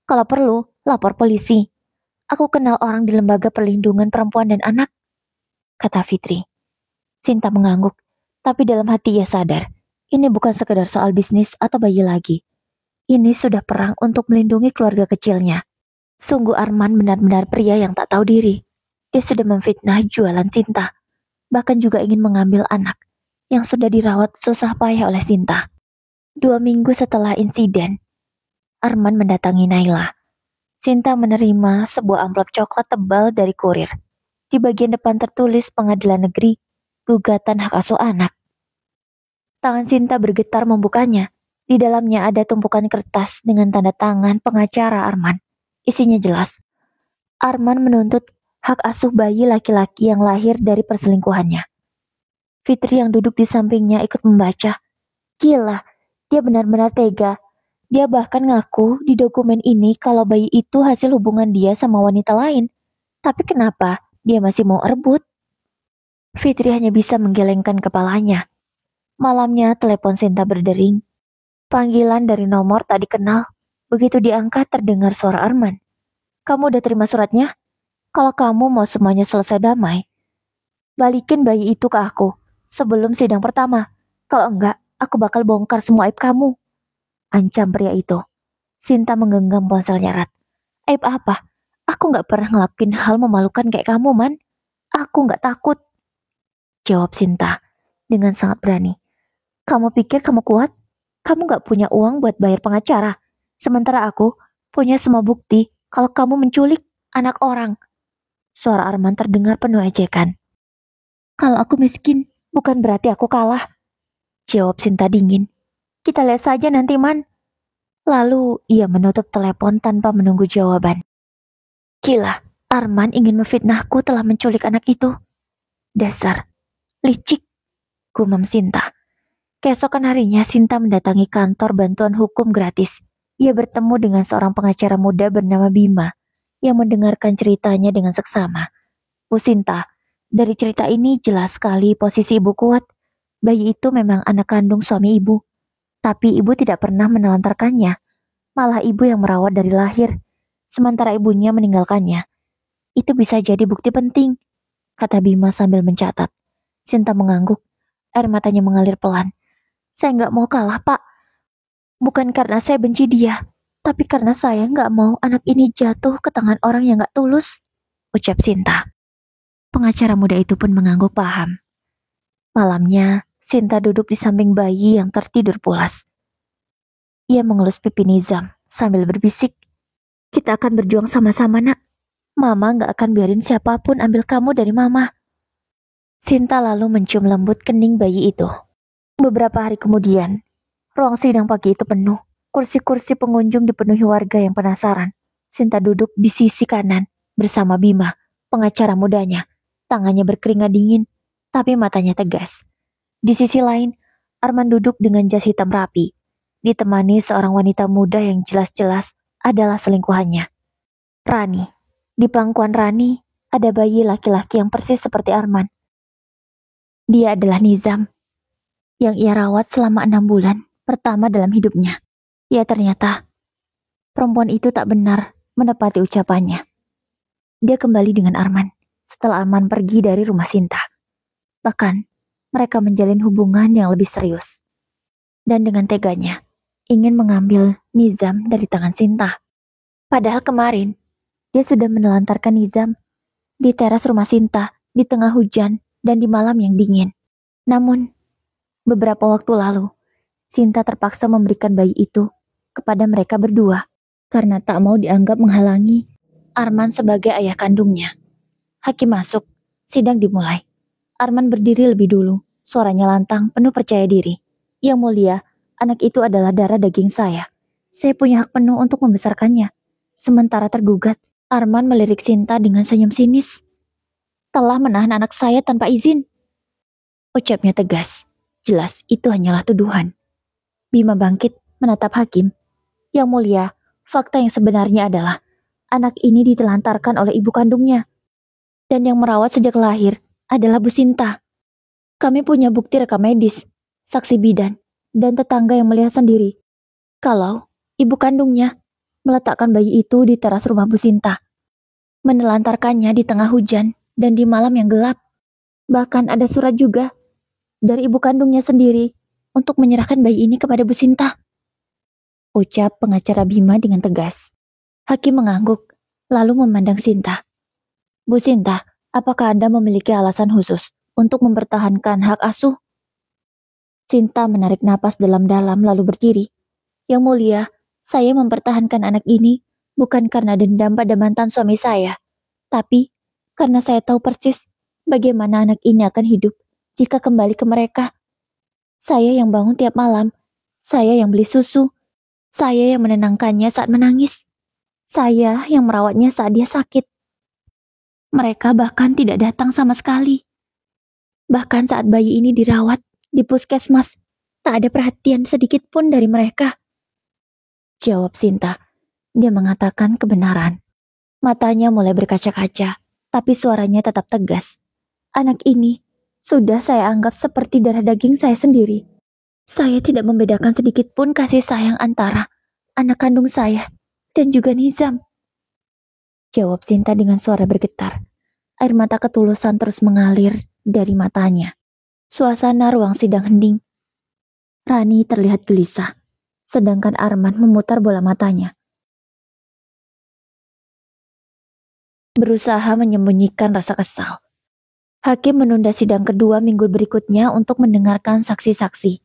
Kalau perlu, lapor polisi. Aku kenal orang di Lembaga Perlindungan Perempuan dan Anak, kata Fitri. Sinta mengangguk, tapi dalam hati ia sadar, ini bukan sekedar soal bisnis atau bayi lagi. Ini sudah perang untuk melindungi keluarga kecilnya. Sungguh Arman benar-benar pria yang tak tahu diri. Dia sudah memfitnah jualan Sinta, bahkan juga ingin mengambil anak yang sudah dirawat susah payah oleh Sinta. 2 minggu setelah insiden, Arman mendatangi Naila. Sinta menerima sebuah amplop coklat tebal dari kurir. Di bagian depan tertulis Pengadilan Negeri, Gugatan Hak Asuh Anak. Tangan Sinta bergetar membukanya. Di dalamnya ada tumpukan kertas dengan tanda tangan pengacara Arman. Isinya jelas. Arman menuntut hak asuh bayi laki-laki yang lahir dari perselingkuhannya. Fitri yang duduk di sampingnya ikut membaca. Gila, dia benar-benar tega. Dia bahkan ngaku di dokumen ini kalau bayi itu hasil hubungan dia sama wanita lain. Tapi kenapa dia masih mau rebut? Fitri hanya bisa menggelengkan kepalanya. Malamnya telepon Sinta berdering. Panggilan dari nomor tak dikenal. Begitu diangkat terdengar suara Arman. Kamu udah terima suratnya? Kalau kamu mau semuanya selesai damai, balikin bayi itu ke aku sebelum sidang pertama. Kalau enggak, aku bakal bongkar semua aib kamu, ancam pria itu. Sinta menggenggam ponselnya erat. Aib apa? Aku gak pernah ngelakuin hal memalukan kayak kamu, Man. Aku gak takut. Jawab Sinta dengan sangat berani. Kamu pikir kamu kuat? Kamu gak punya uang buat bayar pengacara. Sementara aku punya semua bukti kalau kamu menculik anak orang. Suara Arman terdengar penuh ejekan. Kalau aku miskin, bukan berarti aku kalah. Jawab Sinta dingin. Kita lihat saja nanti, Man. Lalu ia menutup telepon tanpa menunggu jawaban. Gila, Arman ingin memfitnahku telah menculik anak itu. Dasar, licik, gumam Sinta. Keesokan harinya Sinta mendatangi kantor bantuan hukum gratis. Ia bertemu dengan seorang pengacara muda bernama Bima yang mendengarkan ceritanya dengan seksama. Bu Sinta, dari cerita ini jelas sekali posisi ibu kuat. Bayi itu memang anak kandung suami ibu. Tapi ibu tidak pernah menelantarkannya. Malah ibu yang merawat dari lahir. Sementara ibunya meninggalkannya. Itu bisa jadi bukti penting, kata Bima sambil mencatat. Sinta mengangguk. Air matanya mengalir pelan. Saya nggak mau kalah, Pak. Bukan karena saya benci dia, tapi karena saya nggak mau anak ini jatuh ke tangan orang yang nggak tulus, ucap Sinta. Pengacara muda itu pun mengangguk paham. Malamnya, Sinta duduk di samping bayi yang tertidur pulas. Ia mengelus pipi Nizam sambil berbisik, kita akan berjuang sama-sama, nak. Mama nggak akan biarin siapapun ambil kamu dari mama. Sinta lalu mencium lembut kening bayi itu. Beberapa hari kemudian, ruang sidang pagi itu penuh. Kursi-kursi pengunjung dipenuhi warga yang penasaran. Sinta duduk di sisi kanan bersama Bima, pengacara mudanya. Tangannya berkeringat dingin, tapi matanya tegas. Di sisi lain, Arman duduk dengan jas hitam rapi, ditemani seorang wanita muda yang jelas-jelas adalah selingkuhannya. Rani. Di pangkuan Rani, ada bayi laki-laki yang persis seperti Arman. Dia adalah Nizam, yang ia rawat selama 6 bulan pertama dalam hidupnya. Ya ternyata, perempuan itu tak benar menepati ucapannya. Dia kembali dengan Arman setelah Arman pergi dari rumah Sinta. Bahkan, mereka menjalin hubungan yang lebih serius. Dan dengan teganya, ingin mengambil Nizam dari tangan Sinta. Padahal kemarin, dia sudah menelantarkan Nizam di teras rumah Sinta di tengah hujan dan di malam yang dingin. Namun, beberapa waktu lalu, Sinta terpaksa memberikan bayi itu kepada mereka berdua karena tak mau dianggap menghalangi Arman sebagai ayah kandungnya. Hakim masuk, sidang dimulai. Arman berdiri lebih dulu, suaranya lantang, penuh percaya diri. Yang mulia, anak itu adalah darah daging saya. Saya punya hak penuh untuk membesarkannya. Sementara tergugat, Arman melirik Sinta dengan senyum sinis. Telah menahan anak saya tanpa izin. Ucapnya tegas. Jelas itu hanyalah tuduhan. Bima bangkit menatap hakim. Yang mulia, fakta yang sebenarnya adalah anak ini ditelantarkan oleh ibu kandungnya. Dan yang merawat sejak lahir adalah Bu Sinta. Kami punya bukti rekam medis, saksi bidan, dan tetangga yang melihat sendiri. Kalau ibu kandungnya meletakkan bayi itu di teras rumah Bu Sinta. Menelantarkannya di tengah hujan dan di malam yang gelap. Bahkan ada surat juga dari ibu kandungnya sendiri untuk menyerahkan bayi ini kepada Bu Sinta. Ucap pengacara Bima dengan tegas. Hakim mengangguk, lalu memandang Sinta. Bu Sinta, apakah Anda memiliki alasan khusus untuk mempertahankan hak asuh? Sinta menarik napas dalam-dalam lalu berdiri. Yang mulia, saya mempertahankan anak ini bukan karena dendam pada mantan suami saya, tapi karena saya tahu persis bagaimana anak ini akan hidup jika kembali ke mereka. Saya yang bangun tiap malam, saya yang beli susu, saya yang menenangkannya saat menangis, saya yang merawatnya saat dia sakit. Mereka bahkan tidak datang sama sekali. Bahkan saat bayi ini dirawat di puskesmas, tak ada perhatian sedikit pun dari mereka. Jawab Sinta. Dia mengatakan kebenaran. Matanya mulai berkaca-kaca, tapi suaranya tetap tegas. Anak ini sudah saya anggap seperti darah daging saya sendiri. Saya tidak membedakan sedikit pun kasih sayang antara anak kandung saya dan juga Nizam. Jawab Sinta dengan suara bergetar. Air mata ketulusan terus mengalir dari matanya. Suasana ruang sidang hening. Rani terlihat gelisah, sedangkan Arman memutar bola matanya. Berusaha menyembunyikan rasa kesal. Hakim menunda sidang kedua minggu berikutnya untuk mendengarkan saksi-saksi.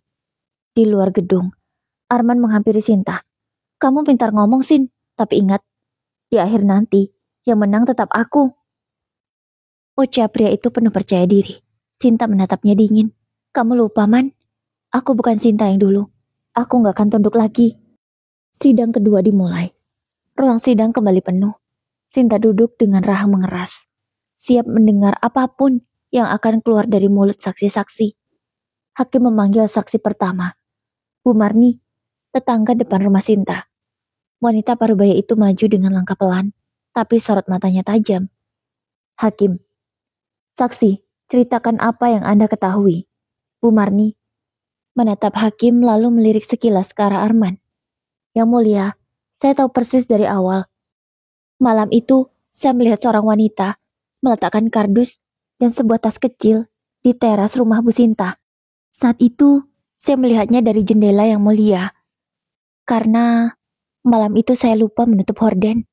Di luar gedung, Arman menghampiri Sinta. Kamu pintar ngomong, Sin, tapi ingat, di akhir nanti, yang menang tetap aku. Ucap pria itu penuh percaya diri. Sinta menatapnya dingin. Kamu lupa, Man? Aku bukan Sinta yang dulu. Aku gak akan tunduk lagi. Sidang kedua dimulai. Ruang sidang kembali penuh. Sinta duduk dengan rahang mengeras, siap mendengar apapun yang akan keluar dari mulut saksi-saksi. Hakim memanggil saksi pertama, Bu Marni, tetangga depan rumah Sinta. Wanita parubaya itu maju dengan langkah pelan, tapi sorot matanya tajam. Hakim, saksi, ceritakan apa yang Anda ketahui. Bu Marni menatap Hakim lalu melirik sekilas ke arah Arman. Yang mulia, saya tahu persis dari awal. Malam itu, saya melihat seorang wanita meletakkan kardus dan sebuah tas kecil di teras rumah Bu Sinta. Saat itu, saya melihatnya dari jendela yang mulia. Karena malam itu saya lupa menutup horden.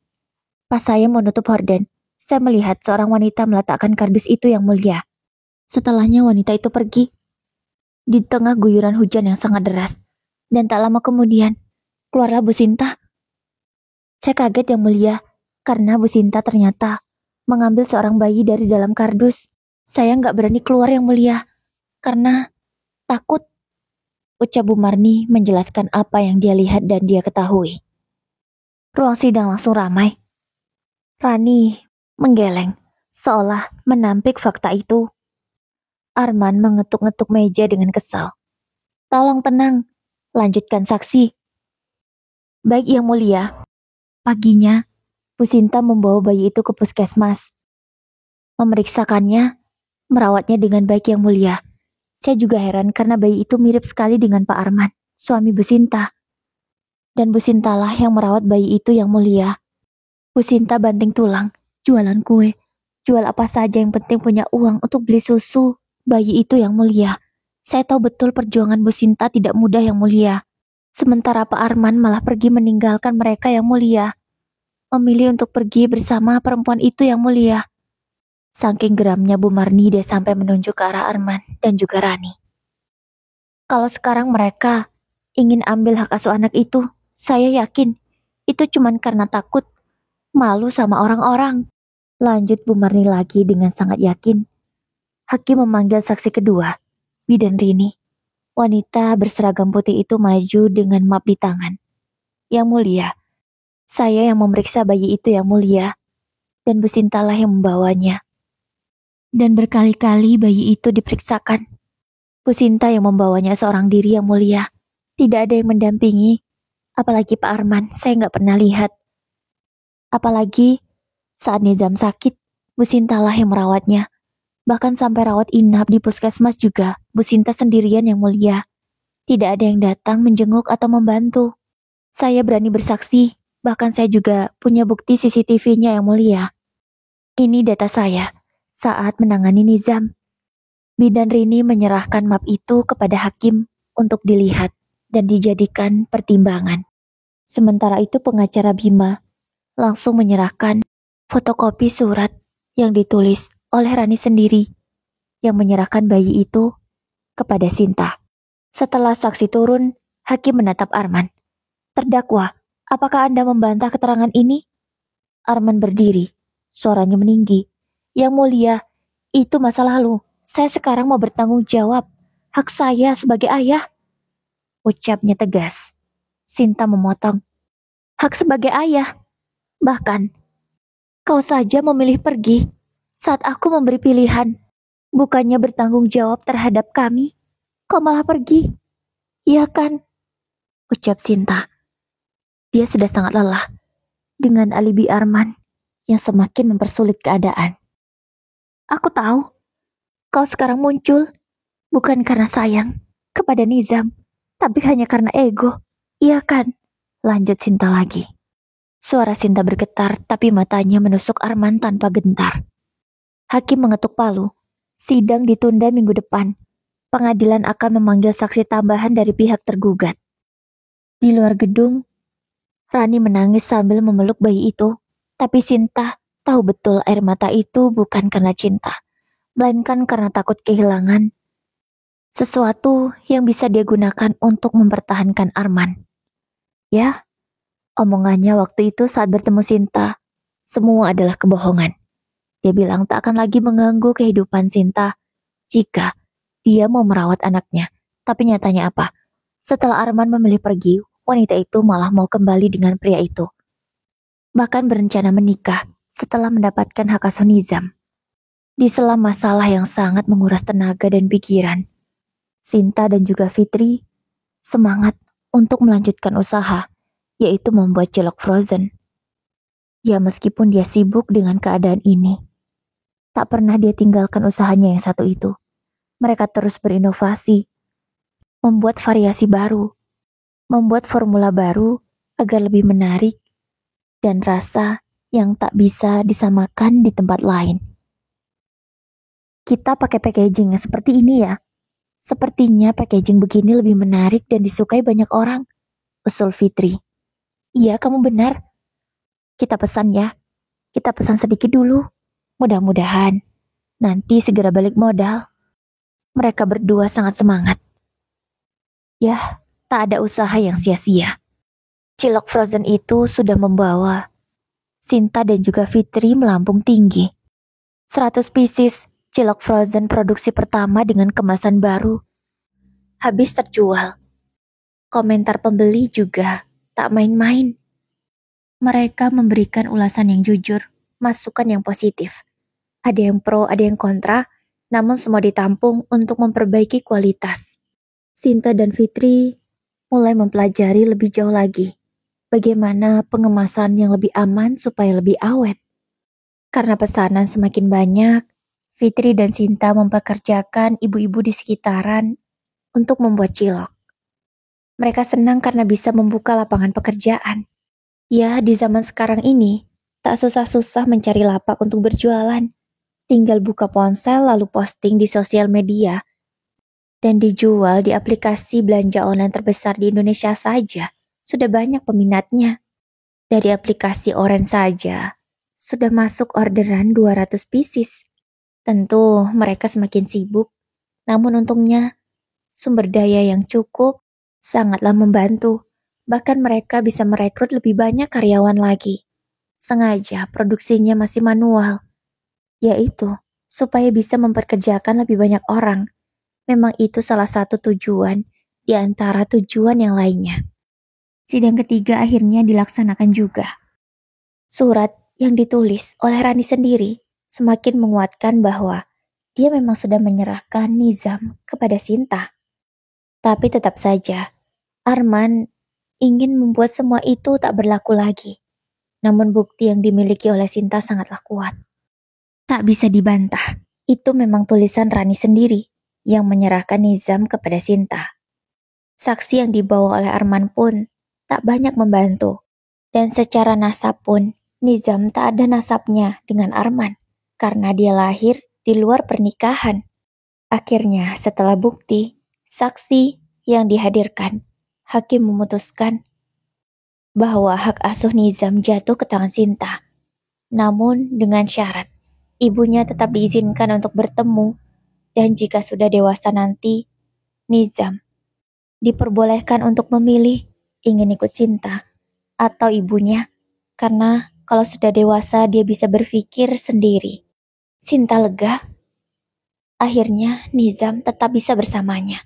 Pas saya menutup horden, saya melihat seorang wanita meletakkan kardus itu yang mulia. Setelahnya wanita itu pergi. Di tengah guyuran hujan yang sangat deras. Dan tak lama kemudian, keluarlah Bu Sinta. Saya kaget yang mulia, karena Bu Sinta ternyata mengambil seorang bayi dari dalam kardus. Saya nggak berani keluar yang mulia, karena takut. Ucap Bu Marni menjelaskan apa yang dia lihat dan dia ketahui. Ruang sidang langsung ramai. Rani menggeleng, seolah menampik fakta itu. Arman mengetuk-ngetuk meja dengan kesal. Tolong tenang, lanjutkan saksi. Baik yang mulia. Paginya, Bu Sinta membawa bayi itu ke puskesmas. Memeriksakannya, merawatnya dengan baik yang mulia. Saya juga heran karena bayi itu mirip sekali dengan Pak Arman, suami Bu Sinta. Dan Bu Sintalah yang merawat bayi itu yang mulia. Bu Sinta banting tulang, jualan kue, jual apa saja yang penting punya uang untuk beli susu bayi itu yang mulia. Saya tahu betul perjuangan Bu Sinta tidak mudah yang mulia. Sementara Pak Arman malah pergi meninggalkan mereka yang mulia. Memilih untuk pergi bersama perempuan itu yang mulia. Saking geramnya Bu Marni dia sampai menunjuk ke arah Arman dan juga Rani. Kalau sekarang mereka ingin ambil hak asuh anak itu, saya yakin itu cuma karena takut, malu sama orang-orang. Lanjut Bu Marni lagi dengan sangat yakin. Hakim memanggil saksi kedua, Bidan Rini. Wanita berseragam putih itu maju dengan map di tangan. Yang mulia, saya yang memeriksa bayi itu yang mulia, dan Bu Sintalah yang membawanya. Dan berkali-kali bayi itu diperiksakan. Bu Sinta yang membawanya seorang diri yang mulia. Tidak ada yang mendampingi. Apalagi Pak Arman, saya nggak pernah lihat. Apalagi saat Nizam sakit, Bu Sintalah yang merawatnya. Bahkan sampai rawat inap di puskesmas juga, Bu Sinta sendirian yang mulia. Tidak ada yang datang menjenguk atau membantu. Saya berani bersaksi, bahkan saya juga punya bukti CCTV-nya yang mulia. Ini data saya saat menangani Nizam. Bidan Rini menyerahkan map itu kepada hakim untuk dilihat dan dijadikan pertimbangan. Sementara itu pengacara Bima langsung menyerahkan fotokopi surat yang ditulis oleh Rani sendiri yang menyerahkan bayi itu kepada Sinta. Setelah saksi turun, hakim menatap Arman. Terdakwa, apakah Anda membantah keterangan ini? Arman berdiri, suaranya meninggi. Yang mulia, itu masa lalu. Saya sekarang mau bertanggung jawab. Hak saya sebagai ayah. Ucapnya tegas. Sinta memotong. Hak sebagai ayah. Bahkan, kau saja memilih pergi saat aku memberi pilihan. Bukannya bertanggung jawab terhadap kami, kau malah pergi. Iya kan? Ucap Sinta. Dia sudah sangat lelah dengan alibi Arman yang semakin mempersulit keadaan. Aku tahu, kau sekarang muncul bukan karena sayang kepada Nizam, tapi hanya karena ego. Iya kan? Lanjut Sinta lagi. Suara Sinta bergetar, tapi matanya menusuk Arman tanpa gentar. Hakim mengetuk palu. Sidang ditunda minggu depan. Pengadilan akan memanggil saksi tambahan dari pihak tergugat. Di luar gedung, Rani menangis sambil memeluk bayi itu. Tapi Sinta tahu betul air mata itu bukan karena cinta, melainkan karena takut kehilangan sesuatu yang bisa dia gunakan untuk mempertahankan Arman. Ya, omongannya waktu itu saat bertemu Sinta, semua adalah kebohongan. Dia bilang tak akan lagi mengganggu kehidupan Sinta jika dia mau merawat anaknya. Tapi nyatanya apa? Setelah Arman memilih pergi, wanita itu malah mau kembali dengan pria itu. Bahkan berencana menikah setelah mendapatkan hak asuh Nizam. Di sela masalah yang sangat menguras tenaga dan pikiran, Sinta dan juga Fitri semangat untuk melanjutkan usaha, yaitu membuat cilok frozen. Ya meskipun dia sibuk dengan keadaan ini, tak pernah dia tinggalkan usahanya yang satu itu. Mereka terus berinovasi, membuat variasi baru, membuat formula baru agar lebih menarik dan rasa yang tak bisa disamakan di tempat lain. Kita pakai packaging yang seperti ini ya. Sepertinya packaging begini lebih menarik dan disukai banyak orang, usul Fitri. Iya, kamu benar. Kita pesan ya. Kita pesan sedikit dulu. Mudah-mudahan nanti segera balik modal. Mereka berdua sangat semangat. Yah, tak ada usaha yang sia-sia. Cilok frozen itu sudah membawa Sinta dan juga Fitri melambung tinggi. 100 pieces cilok frozen produksi pertama dengan kemasan baru habis terjual. Komentar pembeli juga tak main-main. Mereka memberikan ulasan yang jujur, masukan yang positif. Ada yang pro, ada yang kontra, namun semua ditampung untuk memperbaiki kualitas. Sinta dan Fitri mulai mempelajari lebih jauh lagi bagaimana pengemasan yang lebih aman supaya lebih awet. Karena pesanan semakin banyak, Fitri dan Sinta mempekerjakan ibu-ibu di sekitaran untuk membuat cilok. Mereka senang karena bisa membuka lapangan pekerjaan. Ya, di zaman sekarang ini, tak susah-susah mencari lapak untuk berjualan. Tinggal buka ponsel lalu posting di sosial media dan dijual di aplikasi belanja online terbesar di Indonesia saja. Sudah banyak peminatnya. Dari aplikasi Orange saja, sudah masuk orderan 200 pieces. Tentu mereka semakin sibuk, namun untungnya sumber daya yang cukup sangatlah membantu. Bahkan mereka bisa merekrut lebih banyak karyawan lagi. Sengaja produksinya masih manual, yaitu supaya bisa memperkerjakan lebih banyak orang. Memang itu salah satu tujuan di antara tujuan yang lainnya. Sidang ketiga akhirnya dilaksanakan juga. Surat yang ditulis oleh Rani sendiri semakin menguatkan bahwa dia memang sudah menyerahkan Nizam kepada Sinta. Tapi tetap saja, Arman ingin membuat semua itu tak berlaku lagi. Namun bukti yang dimiliki oleh Sinta sangatlah kuat. Tak bisa dibantah, itu memang tulisan Rani sendiri yang menyerahkan Nizam kepada Sinta. Saksi yang dibawa oleh Arman pun tak banyak membantu. Dan secara nasab pun, Nizam tak ada nasabnya dengan Arman karena dia lahir di luar pernikahan. Akhirnya setelah bukti, saksi yang dihadirkan, hakim memutuskan bahwa hak asuh Nizam jatuh ke tangan Sinta. Namun dengan syarat, ibunya tetap diizinkan untuk bertemu dan jika sudah dewasa nanti, Nizam diperbolehkan untuk memilih ingin ikut Sinta atau ibunya, karena kalau sudah dewasa dia bisa berpikir sendiri. Sinta lega, akhirnya Nizam tetap bisa bersamanya.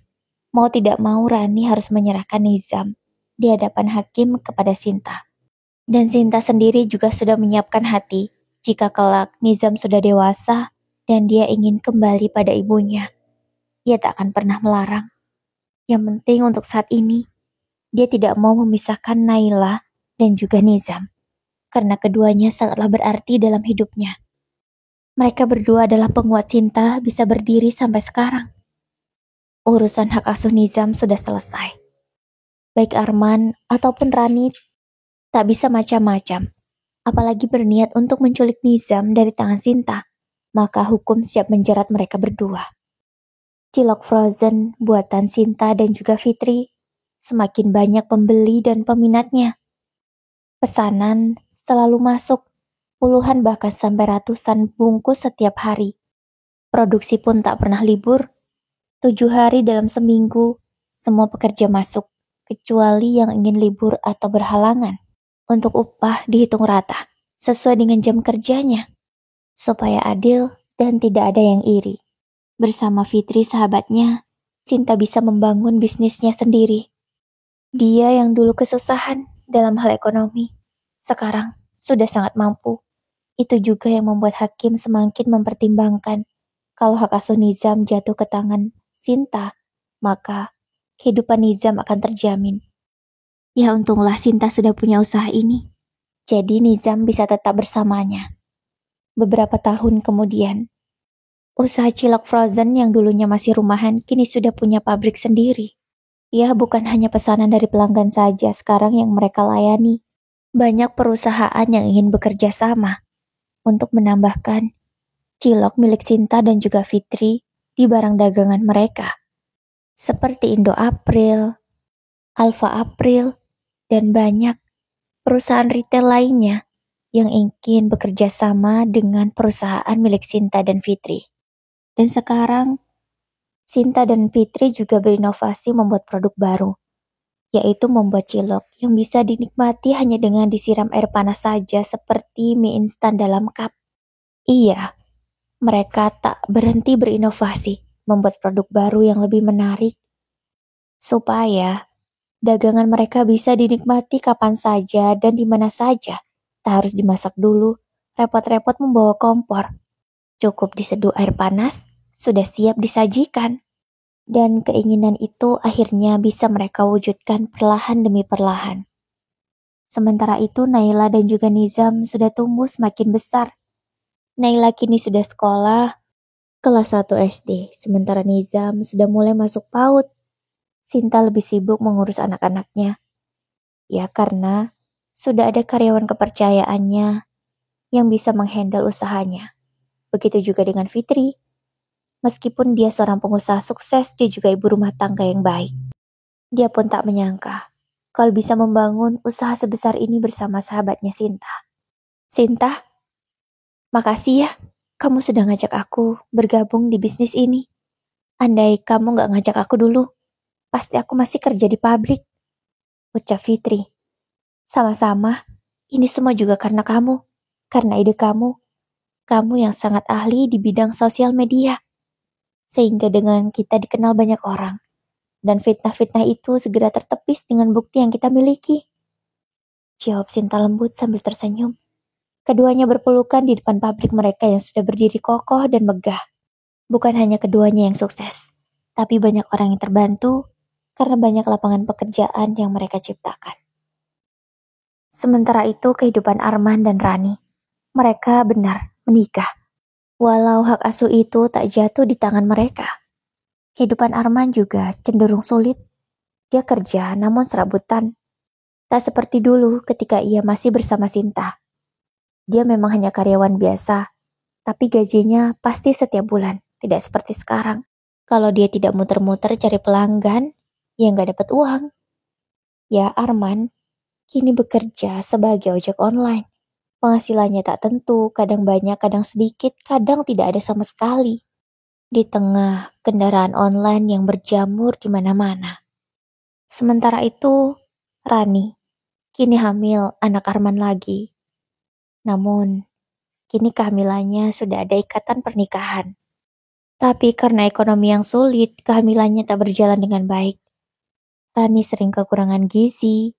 Mau tidak mau Rani harus menyerahkan Nizam di hadapan hakim kepada Sinta. Dan Sinta sendiri juga sudah menyiapkan hati jika kelak Nizam sudah dewasa dan dia ingin kembali pada ibunya. Ia tak akan pernah melarang. Yang penting untuk saat ini, dia tidak mau memisahkan Naila dan juga Nizam, karena keduanya sangatlah berarti dalam hidupnya. Mereka berdua adalah penguat Sinta bisa berdiri sampai sekarang. Urusan hak asuh Nizam sudah selesai. Baik Arman ataupun Rani tak bisa macam-macam, apalagi berniat untuk menculik Nizam dari tangan Sinta, maka hukum siap menjerat mereka berdua. Cilok frozen buatan Sinta dan juga Fitri semakin banyak pembeli dan peminatnya. Pesanan selalu masuk, puluhan bahkan sampai ratusan bungkus setiap hari. Produksi pun tak pernah libur. 7 hari dalam seminggu, semua pekerja masuk, kecuali yang ingin libur atau berhalangan. Untuk upah dihitung rata, sesuai dengan jam kerjanya, supaya adil dan tidak ada yang iri. Bersama Fitri sahabatnya, Sinta bisa membangun bisnisnya sendiri. Dia yang dulu kesusahan dalam hal ekonomi, sekarang sudah sangat mampu. Itu juga yang membuat hakim semakin mempertimbangkan kalau hak asuh Nizam jatuh ke tangan Sinta, maka kehidupan Nizam akan terjamin. Ya untunglah Sinta sudah punya usaha ini. Jadi Nizam bisa tetap bersamanya. Beberapa tahun kemudian, usaha cilok frozen yang dulunya masih rumahan kini sudah punya pabrik sendiri. Ya, bukan hanya pesanan dari pelanggan saja sekarang yang mereka layani. Banyak perusahaan yang ingin bekerja sama untuk menambahkan cilok milik Sinta dan juga Fitri di barang dagangan mereka. Seperti Indo April, Alfa April, dan banyak perusahaan retail lainnya yang ingin bekerja sama dengan perusahaan milik Sinta dan Fitri. Dan sekarang, Sinta dan Fitri juga berinovasi membuat produk baru, yaitu membuat cilok yang bisa dinikmati hanya dengan disiram air panas saja seperti mie instan dalam cup. Iya, mereka tak berhenti berinovasi, membuat produk baru yang lebih menarik, supaya dagangan mereka bisa dinikmati kapan saja dan di mana saja. Tak harus dimasak dulu, repot-repot membawa kompor. Cukup diseduh air panas, sudah siap disajikan. Dan keinginan itu akhirnya bisa mereka wujudkan perlahan demi perlahan. Sementara itu Naila dan juga Nizam sudah tumbuh semakin besar. Naila kini sudah sekolah kelas 1 SD, sementara Nizam sudah mulai masuk PAUD. Sinta lebih sibuk mengurus anak-anaknya. Ya karena sudah ada karyawan kepercayaannya yang bisa menghandle usahanya. Begitu juga dengan Fitri. Meskipun dia seorang pengusaha sukses, dia juga ibu rumah tangga yang baik. Dia pun tak menyangka kalau bisa membangun usaha sebesar ini bersama sahabatnya Sinta. Sinta, makasih ya, kamu sudah ngajak aku bergabung di bisnis ini. Andai kamu gak ngajak aku dulu, pasti aku masih kerja di pabrik. Ucap Fitri. Sama-sama, ini semua juga karena kamu. Karena ide kamu. Kamu yang sangat ahli di bidang sosial media. Sehingga dengan kita dikenal banyak orang. Dan fitnah-fitnah itu segera tertepis dengan bukti yang kita miliki. Jawab Sinta lembut sambil tersenyum. Keduanya berpelukan di depan pabrik mereka yang sudah berdiri kokoh dan megah. Bukan hanya keduanya yang sukses, tapi banyak orang yang terbantu karena banyak lapangan pekerjaan yang mereka ciptakan. Sementara itu kehidupan Arman dan Rani. Mereka benar menikah. Walau hak asuh itu tak jatuh di tangan mereka. Kehidupan Arman juga cenderung sulit. Dia kerja namun serabutan. Tak seperti dulu ketika ia masih bersama Sinta. Dia memang hanya karyawan biasa, tapi gajinya pasti setiap bulan, tidak seperti sekarang. Kalau dia tidak muter-muter cari pelanggan, ya nggak dapat uang. Ya Arman kini bekerja sebagai ojek online. Penghasilannya tak tentu, kadang banyak, kadang sedikit, kadang tidak ada sama sekali. Di tengah kendaraan online yang berjamur di mana-mana. Sementara itu, Rani kini hamil anak Arman lagi. Namun, kini kehamilannya sudah ada ikatan pernikahan. Tapi karena ekonomi yang sulit, kehamilannya tak berjalan dengan baik. Rani sering kekurangan gizi.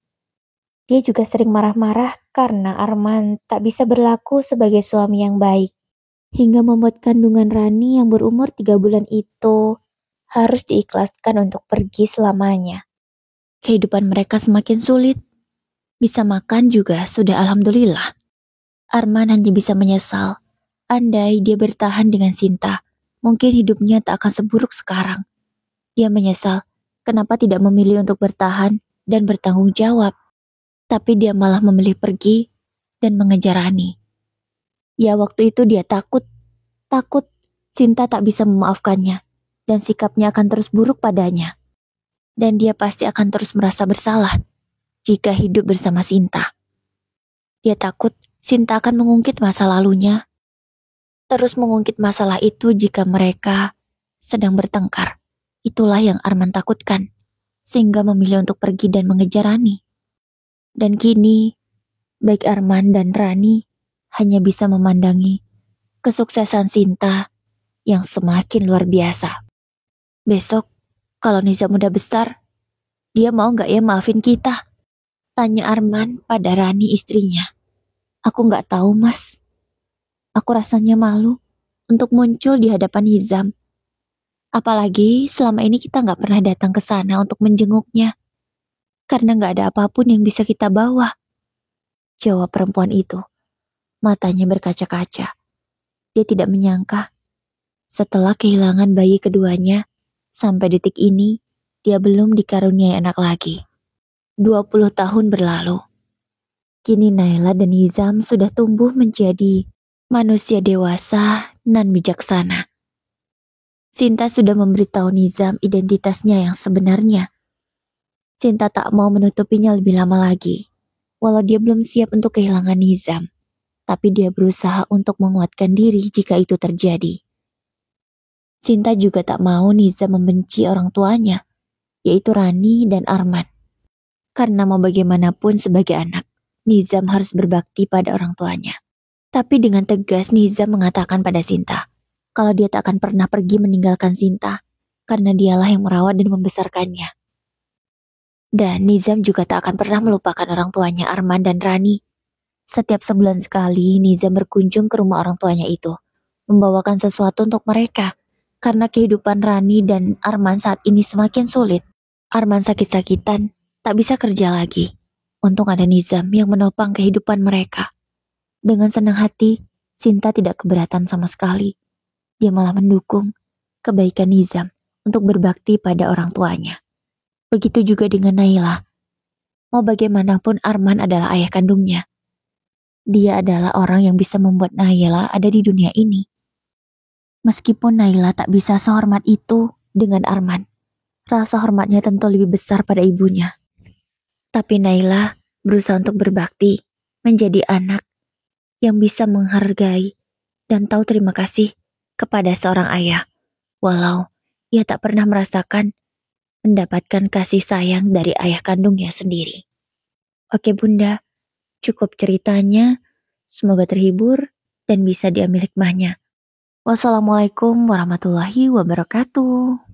Dia juga sering marah-marah karena Arman tak bisa berlaku sebagai suami yang baik. Hingga membuat kandungan Rani yang berumur 3 bulan itu harus diikhlaskan untuk pergi selamanya. Kehidupan mereka semakin sulit. Bisa makan juga sudah alhamdulillah. Arman hanya bisa menyesal. Andai dia bertahan dengan Sinta, mungkin hidupnya tak akan seburuk sekarang. Dia menyesal kenapa tidak memilih untuk bertahan dan bertanggung jawab. Tapi dia malah memilih pergi dan mengejar Rani. Ya waktu itu dia takut Sinta tak bisa memaafkannya dan sikapnya akan terus buruk padanya. Dan dia pasti akan terus merasa bersalah jika hidup bersama Sinta. Dia takut Sinta akan mengungkit masa lalunya terus mengungkit masalah itu jika mereka sedang bertengkar. Itulah yang Arman takutkan, sehingga memilih untuk pergi dan mengejar Rani. Dan kini, baik Arman dan Rani hanya bisa memandangi kesuksesan Sinta yang semakin luar biasa. Besok, kalau Nizam udah besar, dia mau gak ya maafin kita? Tanya Arman pada Rani istrinya. Aku gak tahu, Mas. Aku rasanya malu untuk muncul di hadapan Nizam. Apalagi selama ini kita gak pernah datang ke sana untuk menjenguknya. Karena gak ada apapun yang bisa kita bawa. Jawab perempuan itu. Matanya berkaca-kaca. Dia tidak menyangka. Setelah kehilangan bayi keduanya, sampai detik ini, dia belum dikaruniai anak lagi. 20 tahun berlalu. Kini Naila dan Nizam sudah tumbuh menjadi manusia dewasa dan bijaksana. Sinta sudah memberitahu Nizam identitasnya yang sebenarnya. Sinta tak mau menutupinya lebih lama lagi. Walau dia belum siap untuk kehilangan Nizam, tapi dia berusaha untuk menguatkan diri jika itu terjadi. Sinta juga tak mau Nizam membenci orang tuanya, yaitu Rani dan Arman. Karena mau bagaimanapun sebagai anak, Nizam harus berbakti pada orang tuanya. Tapi dengan tegas Nizam mengatakan pada Sinta, kalau dia tak akan pernah pergi meninggalkan Sinta, karena dialah yang merawat dan membesarkannya. Dan Nizam juga tak akan pernah melupakan orang tuanya Arman dan Rani. Setiap sebulan sekali, Nizam berkunjung ke rumah orang tuanya itu, membawakan sesuatu untuk mereka, karena kehidupan Rani dan Arman saat ini semakin sulit. Arman sakit-sakitan, tak bisa kerja lagi. Untung ada Nizam yang menopang kehidupan mereka. Dengan senang hati, Sinta tidak keberatan sama sekali. Dia malah mendukung kebaikan Nizam untuk berbakti pada orang tuanya. Begitu juga dengan Naila. Mau bagaimanapun Arman adalah ayah kandungnya. Dia adalah orang yang bisa membuat Naila ada di dunia ini. Meskipun Naila tak bisa sehormat itu dengan Arman, rasa hormatnya tentu lebih besar pada ibunya. Tapi Naila berusaha untuk berbakti, menjadi anak yang bisa menghargai dan tahu terima kasih kepada seorang ayah, walau ia tak pernah merasakan mendapatkan kasih sayang dari ayah kandungnya sendiri. Oke Bunda, cukup ceritanya, semoga terhibur dan bisa diambil hikmahnya. Wassalamualaikum warahmatullahi wabarakatuh.